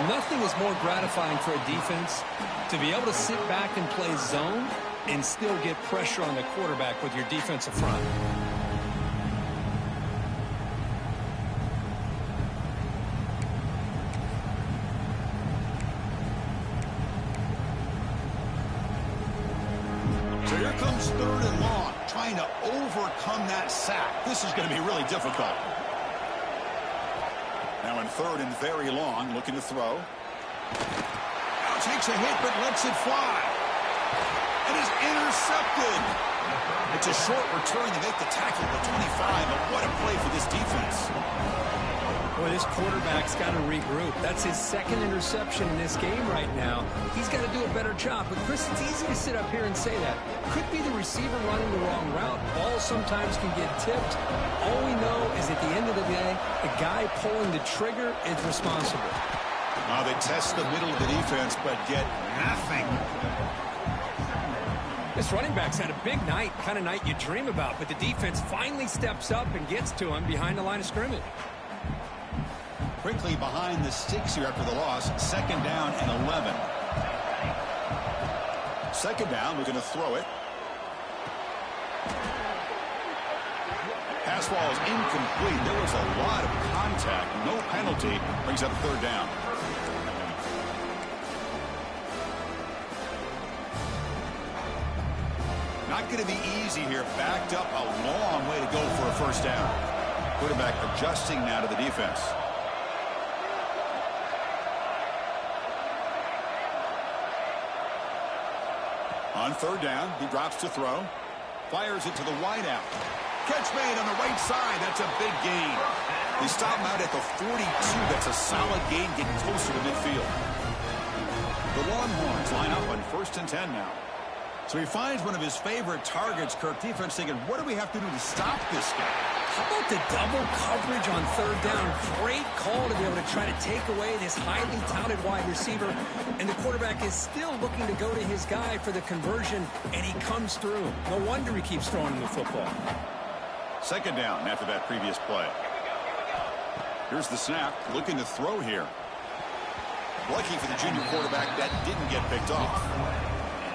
Nothing is more gratifying for a defense to be able to sit back and play zone and still get pressure on the quarterback with your defensive front. So here comes 3rd and long, trying to overcome that sack. This is going to be really difficult. Now in 3rd and very long, looking to throw. Now takes a hit, but lets it fly. And is intercepted. It's a short return to make the tackle at the 25, but what a play for this defense. Boy, this quarterback's got to regroup. That's his second interception in this game right now. He's got to do a better job. But, Chris, it's easy to sit up here and say that. Could be the receiver running the wrong route. Balls sometimes can get tipped. All we know is at the end of the day, the guy pulling the trigger is responsible. Now they test the middle of the defense, but get nothing. This running back's had a big night, kind of night you dream about, but the defense finally steps up and gets to him behind the line of scrimmage. Quickly behind the sticks here after the loss. 2nd down and 11. 2nd down, we're going to throw it. Pass ball is incomplete. There was a lot of contact. No penalty. Brings up 3rd down. Not going to be easy here. Backed up a long way to go for a 1st down. Quarterback adjusting now to the defense. On 3rd down, he drops to throw. Fires it to the wideout. Catch made on the right side. That's a big gain. They stop him out at the 42. That's a solid gain, getting closer to midfield. The Longhorns line up on 1st and 10 now. So he finds one of his favorite targets. Kirk, defense thinking, what do we have to do to stop this guy? How about the double coverage on 3rd down? Great call to be able to try to take away this highly touted wide receiver. And the quarterback is still looking to go to his guy for the conversion, and he comes through. No wonder he keeps throwing him the football. 2nd down after that previous play. Here's the snap. Looking to throw here. Lucky for the junior quarterback, that didn't get picked off.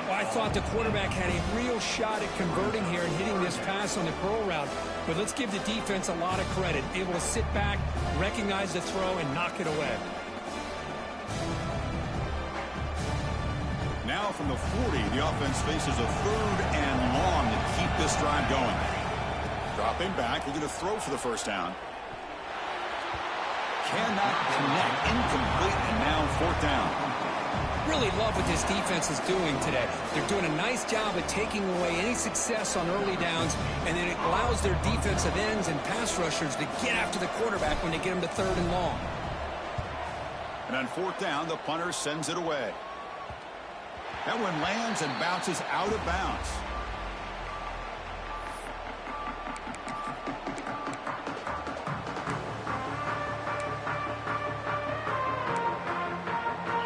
Well, I thought the quarterback had a real shot at converting here and hitting this pass on the curl route. But let's give the defense a lot of credit. Able to sit back, recognize the throw, and knock it away. Now from the 40, the offense faces a 3rd and long to keep this drive going. Dropping back, we're going to throw for the 1st down. Cannot connect, incomplete, and now 4th down. Really love what this defense is doing today. They're doing a nice job of taking away any success on early downs, and then it allows their defensive ends and pass rushers to get after the quarterback when they get him to 3rd and long. And on 4th down, the punter sends it away. That one lands and bounces out of bounds.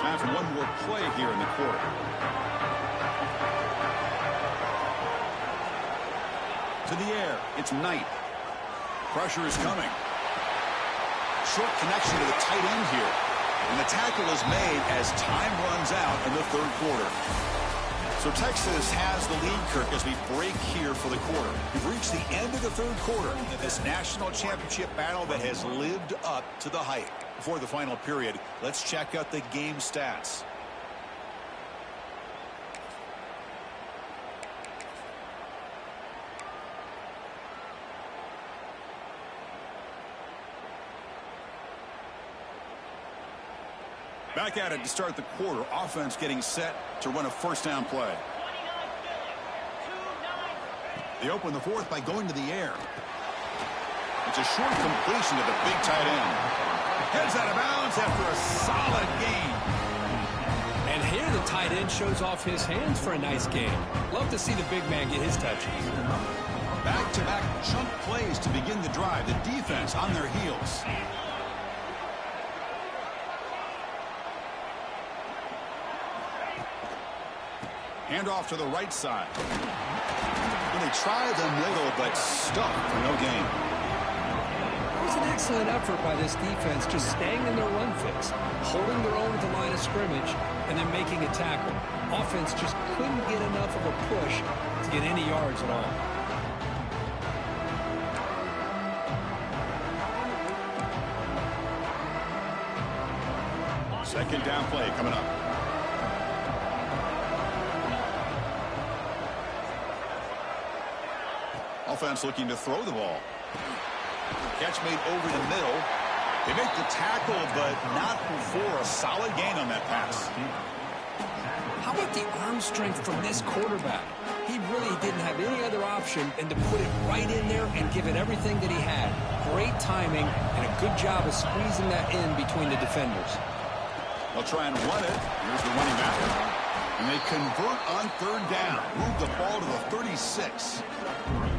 Time for one more play here in the quarter. To the air, it's Knight. Pressure is coming. Short connection to the tight end here. And the tackle is made as time runs out in the 3rd quarter. So Texas has the lead, Kirk, as we break here for the quarter. We've reached the end of the 3rd quarter in this national championship battle that has lived up to the hype. Before the final period, let's check out the game stats. Back at it to start the quarter. Offense getting set to run a 1st down play. They open the 4th by going to the air. It's a short completion to the big tight end. Heads out of bounds after a solid gain. And here the tight end shows off his hands for a nice gain. Love to see the big man get his touches. Back-to-back chunk plays to begin the drive. The defense on their heels. Handoff to the right side. And they try the middle, but stuck for no gain. It was an excellent effort by this defense, just staying in their run fix, holding their own at the line of scrimmage, and then making a tackle. Offense just couldn't get enough of a push to get any yards at all. Second down play coming up. Offense looking to throw the ball. Catch made over the middle. They make the tackle, but not before a solid gain on that pass. How about the arm strength from this quarterback? He really didn't have any other option than to put it right in there and give it everything that he had. Great timing and a good job of squeezing that in between the defenders. They'll try and run it. Here's the running back. And they convert on third down. Move the ball to the 36.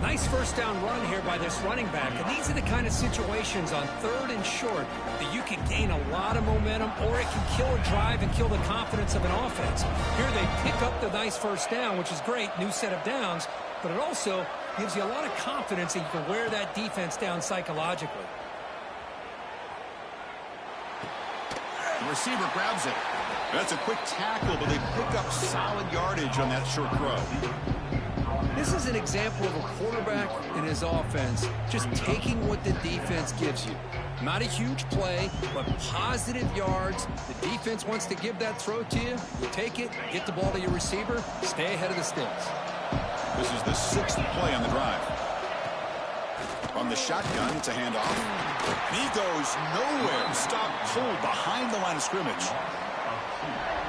Nice first down run here by this running back. And these are the kind of situations on third and short that you can gain a lot of momentum, or it can kill a drive and kill the confidence of an offense. Here they pick up the nice first down, which is great, new set of downs, but it also gives you a lot of confidence that you can wear that defense down psychologically. The receiver grabs it. That's a quick tackle, but they pick up solid yardage on that short throw. This is an example of a quarterback and his offense just taking what the defense gives you. Not a huge play, but positive yards. The defense wants to give that throw to you. You take it, get the ball to your receiver, stay ahead of the sticks. This is the 6th play on the drive. From the shotgun, it's a handoff. And he goes nowhere. Stop pulled behind the line of scrimmage.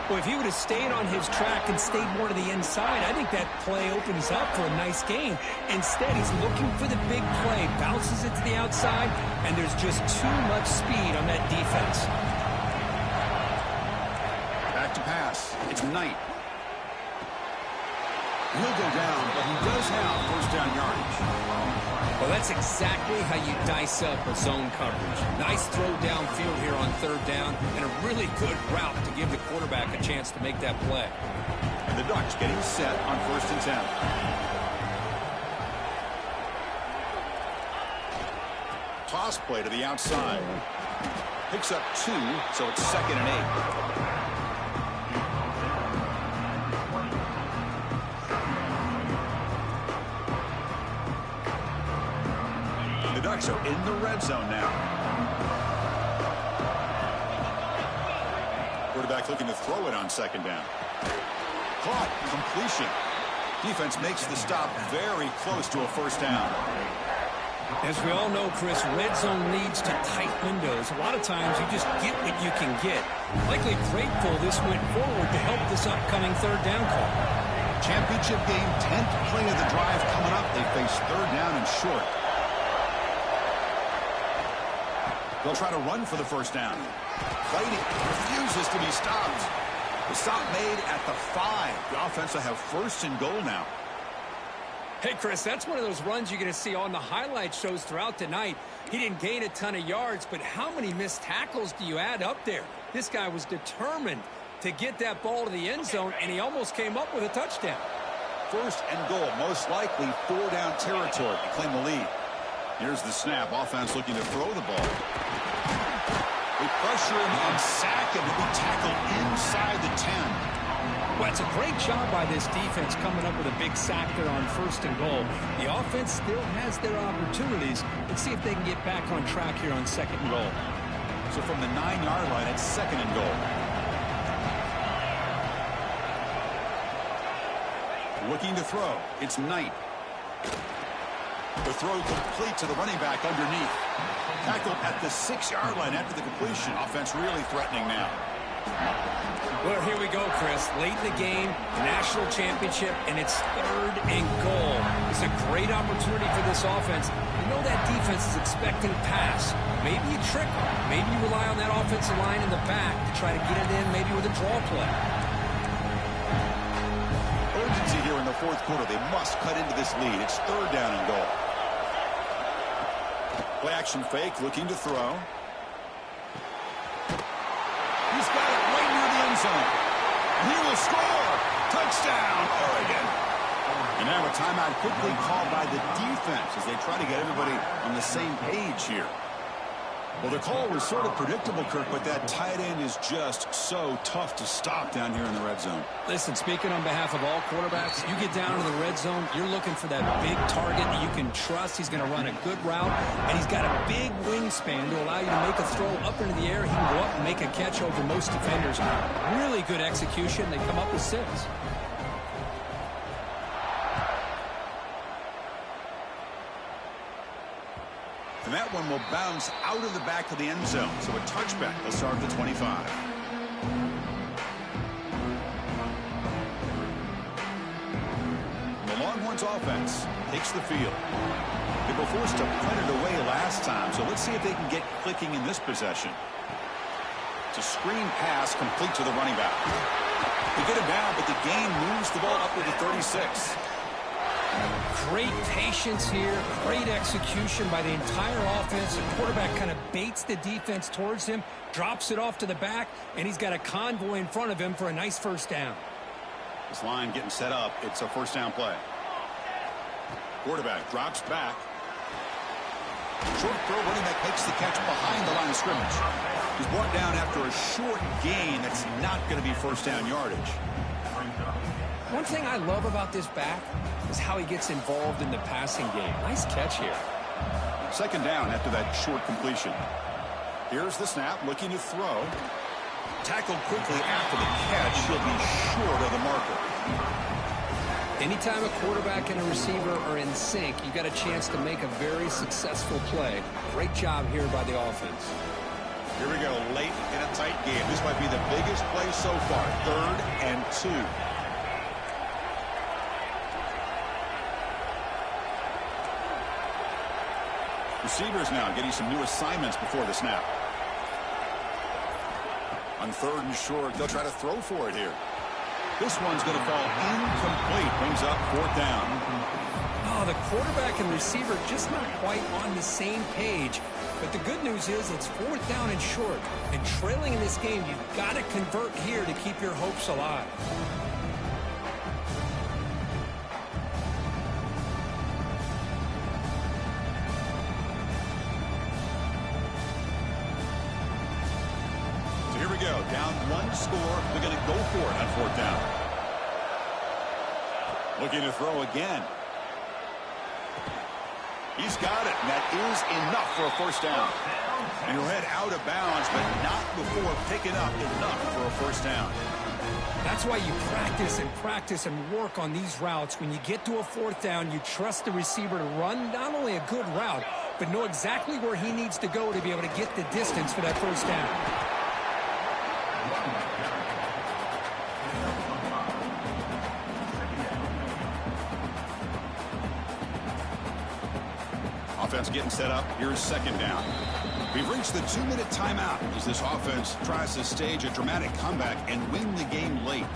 Well, if he would have stayed on his track and stayed more to the inside, I think that play opens up for a nice gain. Instead, he's looking for the big play, bounces it to the outside, and there's just too much speed on that defense. Back to pass. It's Knight. He'll go down, but he does have first down yardage. Well, that's exactly how you dice up a zone coverage. Nice throw downfield here on third down, and a really good route to give the quarterback a chance to make that play. And the Ducks getting set on 1st and 10. Toss play to the outside. Picks up 2, so it's 2nd and 8. The Ducks are in the red zone now. Quarterback looking to throw it on 2nd down. Caught. Completion. Defense makes the stop very close to a first down. As we all know, Chris, red zone leads to tight windows. A lot of times you just get what you can get. Likely grateful this went forward to help this upcoming third down call. Championship game, 10th play of the drive coming up. They face third down and short. They'll try to run for the first down. Fighting, refuses to be stopped. The stop made at the 5. The offense will have 1st and goal now. Hey, Chris, that's one of those runs you're going to see on the highlight shows throughout the night. He didn't gain a ton of yards, but how many missed tackles do you add up there? This guy was determined to get that ball to the end zone, and he almost came up with a touchdown. 1st and goal, most likely 4-down territory to claim the lead. Here's the snap. Offense looking to throw the ball. They pressure him and sack him to be tackled inside the 10. Well, it's a great job by this defense coming up with a big sack there on 1st and goal. The offense still has their opportunities. Let's see if they can get back on track here on 2nd and goal. So from the 9-yard line, it's 2nd and goal. Looking to throw. It's Knight. The throw complete to the running back underneath. Tackled at the 6-yard line after the completion. Offense really threatening now. Well, here we go, Chris. Late in the game, national championship, and it's 3rd and goal. It's a great opportunity for this offense. You know that defense is expecting a pass. Maybe you trick them. Maybe you rely on that offensive line in the back to try to get it in, maybe with a draw play. Urgency here in the 4th quarter. They must cut into this lead. It's 3rd down and goal. Play action fake, looking to throw. He's got it right near the end zone. He will score. Touchdown, Oregon. And now a timeout quickly called by the defense as they try to get everybody on the same page here. Well, the call was sort of predictable, Kirk, but that tight end is just so tough to stop down here in the red zone. Listen, speaking on behalf of all quarterbacks, you get down to the red zone, you're looking for that big target that you can trust. He's going to run a good route, and he's got a big wingspan to allow you to make a throw up into the air. He can go up and make a catch over most defenders. Really good execution. They come up with 6. And that one will bounce out of the back of the end zone. So a touchback will start at the 25. Longhorns offense takes the field. They were forced to punt it away last time, so let's see if they can get clicking in this possession. It's a screen pass complete to the running back. They get him down, but the gain moves the ball up to the 36. Great patience here, great execution by the entire offense. The quarterback kind of baits the defense towards him, drops it off to the back, and he's got a convoy in front of him for a nice first down. This line getting set up. It's a first down play. Quarterback drops back. Short throw, running back makes the catch behind the line of scrimmage. He's brought down after a short gain. That's not going to be first down yardage. One thing I love about this back is how he gets involved in the passing game. Nice catch here. Second down after that short completion. Here's the snap, looking to throw. Tackled quickly after the catch. He'll be short of the marker. Anytime a quarterback and a receiver are in sync, you got a chance to make a very successful play. Great job here by the offense. Here we go, late in a tight game. This might be the biggest play so far. 3rd and 2. Receivers now getting some new assignments before the snap. On 3rd and short, they'll try to throw for it here. This one's going to fall incomplete. Brings up 4th down. Oh, the quarterback and receiver just not quite on the same page. But the good news is it's 4th down and short. And trailing in this game, you've got to convert here to keep your hopes alive. Go down 1 score. They're going to go for it on 4th down. Looking to throw again. He's got it, and that is enough for a first down. And he'll head out of bounds, but not before picking up enough for a first down. That's why you practice and work on these routes. When you get to a 4th down, you trust the receiver to run not only a good route, but know exactly where he needs to go to be able to get the distance for that first down. Offense getting set up. Here's 2nd down. We've reached the 2-minute timeout as this offense tries to stage a dramatic comeback and win the game late.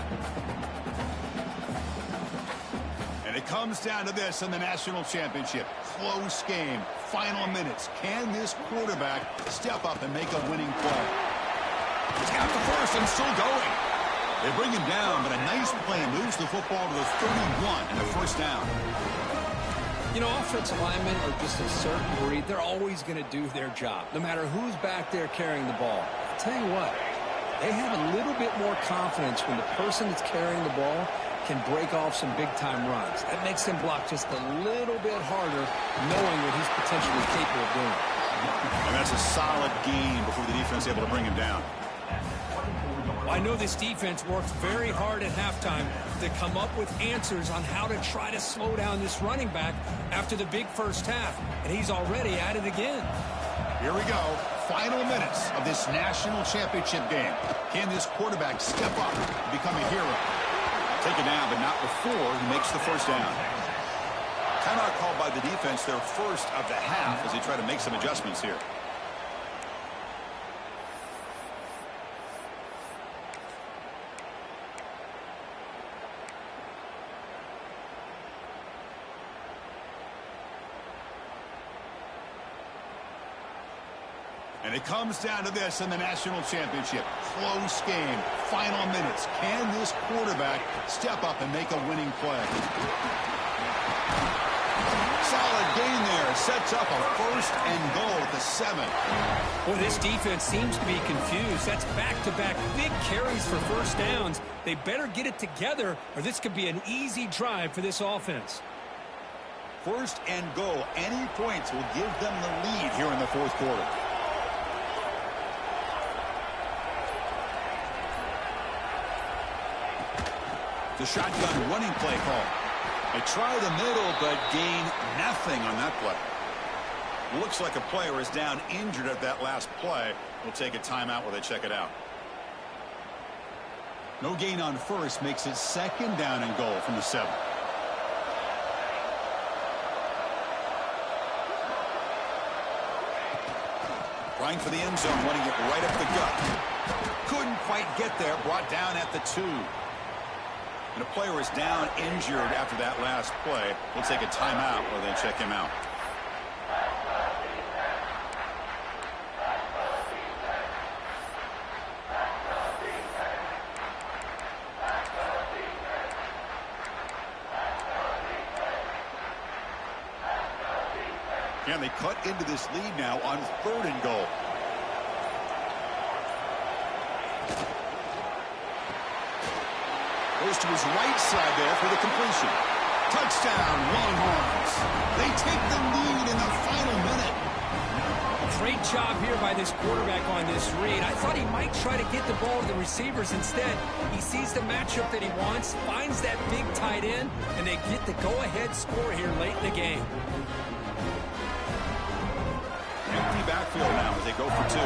And it comes down to this in the national championship. Close game. Final minutes. Can this quarterback step up and make a winning play? He's got the first and still going. They bring him down, but a nice play moves the football to the 31 and a first down. You know, offensive linemen are just a certain breed. They're always going to do their job, no matter who's back there carrying the ball. I'll tell you what, they have a little bit more confidence when the person that's carrying the ball can break off some big-time runs. That makes them block just a little bit harder, knowing what he's potentially capable of doing. And that's a solid gain before the defense is able to bring him down. I know this defense worked very hard at halftime to come up with answers on how to try to slow down this running back after the big first half, and he's already at it again. Here we go. Final minutes of this national championship game. Can this quarterback step up and become a hero? Taken down, but not before he makes the first down. Timeout called by the defense, their first of the half, as they try to make some adjustments here. And it comes down to this in the national championship. Close game. Final minutes. Can this quarterback step up and make a winning play? Solid gain there. Sets up a 1st and goal at the 7. Well, this defense seems to be confused. That's back-to-back big carries for first downs. They better get it together, or this could be an easy drive for this offense. 1st and goal. Any points will give them the lead here in the 4th quarter. The shotgun running play call. They try the middle, but gain nothing on that play. Looks like a player is down injured at that last play. We'll take a timeout while they check it out. No gain on 1st makes it 2nd down and goal from the 7. Trying for the end zone, running it right up the gut. Couldn't quite get there, brought down at the 2. And a player is down injured after that last play. We'll take a timeout while they check him out. And they cut into this lead now on 3rd and goal. Goes to his right side there for the completion. Touchdown, Longhorns. They take the lead in the final minute. Great job here by this quarterback on this read. I thought he might try to get the ball to the receivers instead. He sees the matchup that he wants, finds that big tight end, and they get the go-ahead score here late in the game. Empty backfield now as they go for 2.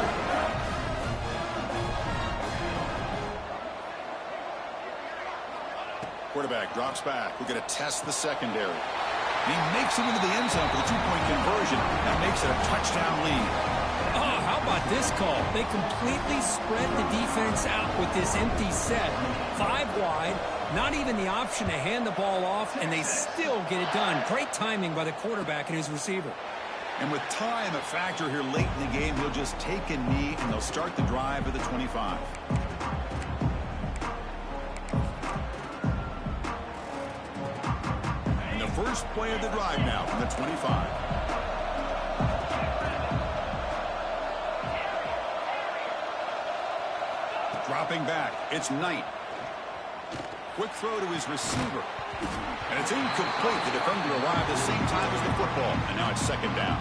Quarterback drops back. We're going to test the secondary. He makes it into the end zone for the 2-point conversion. That makes it a touchdown lead. Oh, how about this call? They completely spread the defense out with this empty set. 5 wide, not even the option to hand the ball off, and they still get it done. Great timing by the quarterback and his receiver. And with time a factor here late in the game, he'll just take a knee, and they'll start the drive at the 25. And the first play of the drive now from the 25. Dropping back, it's Knight. Quick throw to his receiver. And it's incomplete. The defender arrived at the same time as the football. And now it's 2nd down.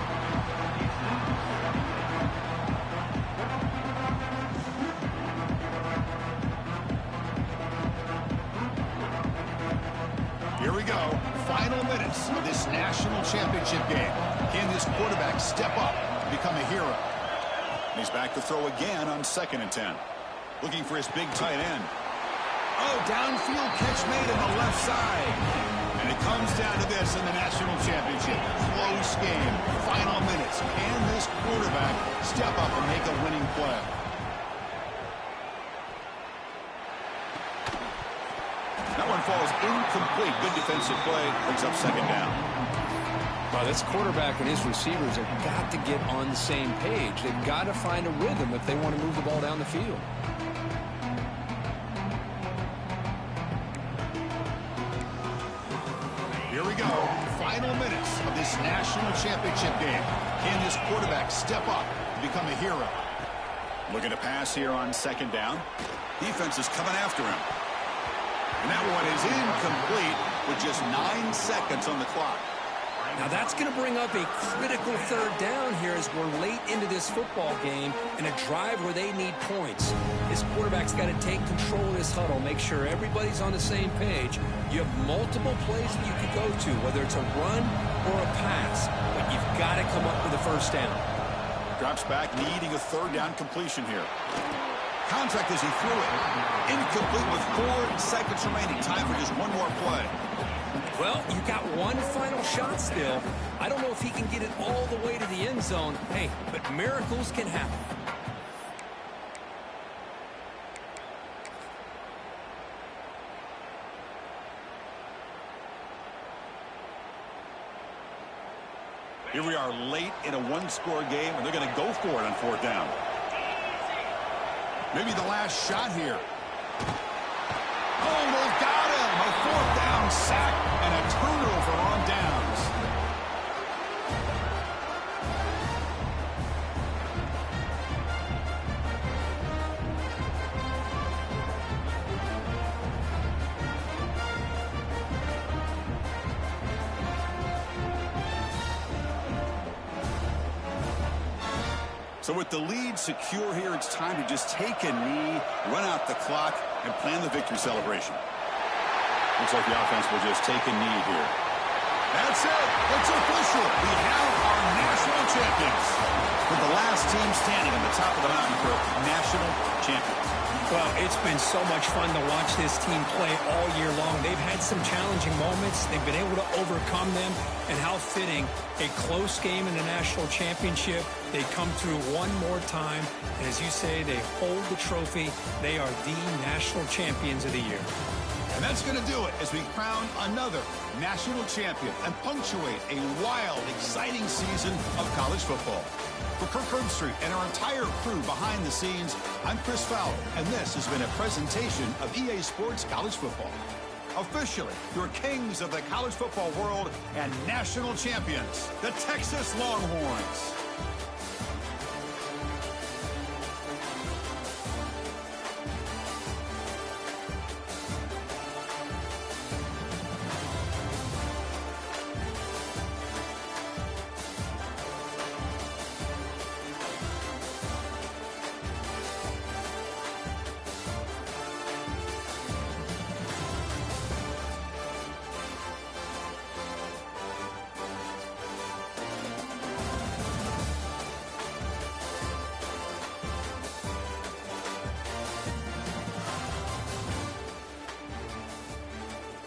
Here we go. Final minutes of this national championship game. Can this quarterback step up to become a hero? And he's back to throw again on 2nd and 10. Looking for his big tight end. Oh, downfield catch made on the left side. And it comes down to this in the national championship. Close game. Final minutes. Can this quarterback step up and make a winning play? That one falls incomplete. Good defensive play. Brings up 2nd down. Well, this quarterback and his receivers have got to get on the same page. They've got to find a rhythm if they want to move the ball down the field. Here we go. Final minutes of this national championship game. Can this quarterback step up to become a hero? Looking to pass here on 2nd down. Defense is coming after him. And that one is incomplete with just 9 seconds on the clock. Now that's going to bring up a critical 3rd down here as we're late into this football game and a drive where they need points. This quarterback's got to take control of this huddle, make sure everybody's on the same page. You have multiple plays that you could go to, whether it's a run or a pass, but you've got to come up with a 1st down. Drops back, needing a 3rd down completion here. Contact as he threw it. Incomplete with 4 seconds remaining. Time for just one more play. Well, you got one final shot still. I don't know if he can get it all the way to the end zone. Hey, but miracles can happen. Here we are late in a 1-score game, and they're going to go for it on 4th down. Maybe the last shot here. Oh, they've got him. A 4th down sack and a turnover on downs. So with the lead secure here, it's time to just take a knee, run out the clock, and plan the victory celebration. Looks like the offense will just take a knee here. That's it. It's official. We have our national champions. With the last team standing on the top of the mountain for national champions. Well, it's been so much fun to watch this team play all year long. They've had some challenging moments. They've been able to overcome them. And how fitting, a close game in the national championship. They come through one more time. And as you say, they hold the trophy. They are the national champions of the year. And that's going to do it as we crown another national champion and punctuate a wild, exciting season of college football. For Kirk Herbstreit and our entire crew behind the scenes, I'm Chris Fowler, and this has been a presentation of EA Sports College Football. Officially, your kings of the college football world and national champions, the Texas Longhorns.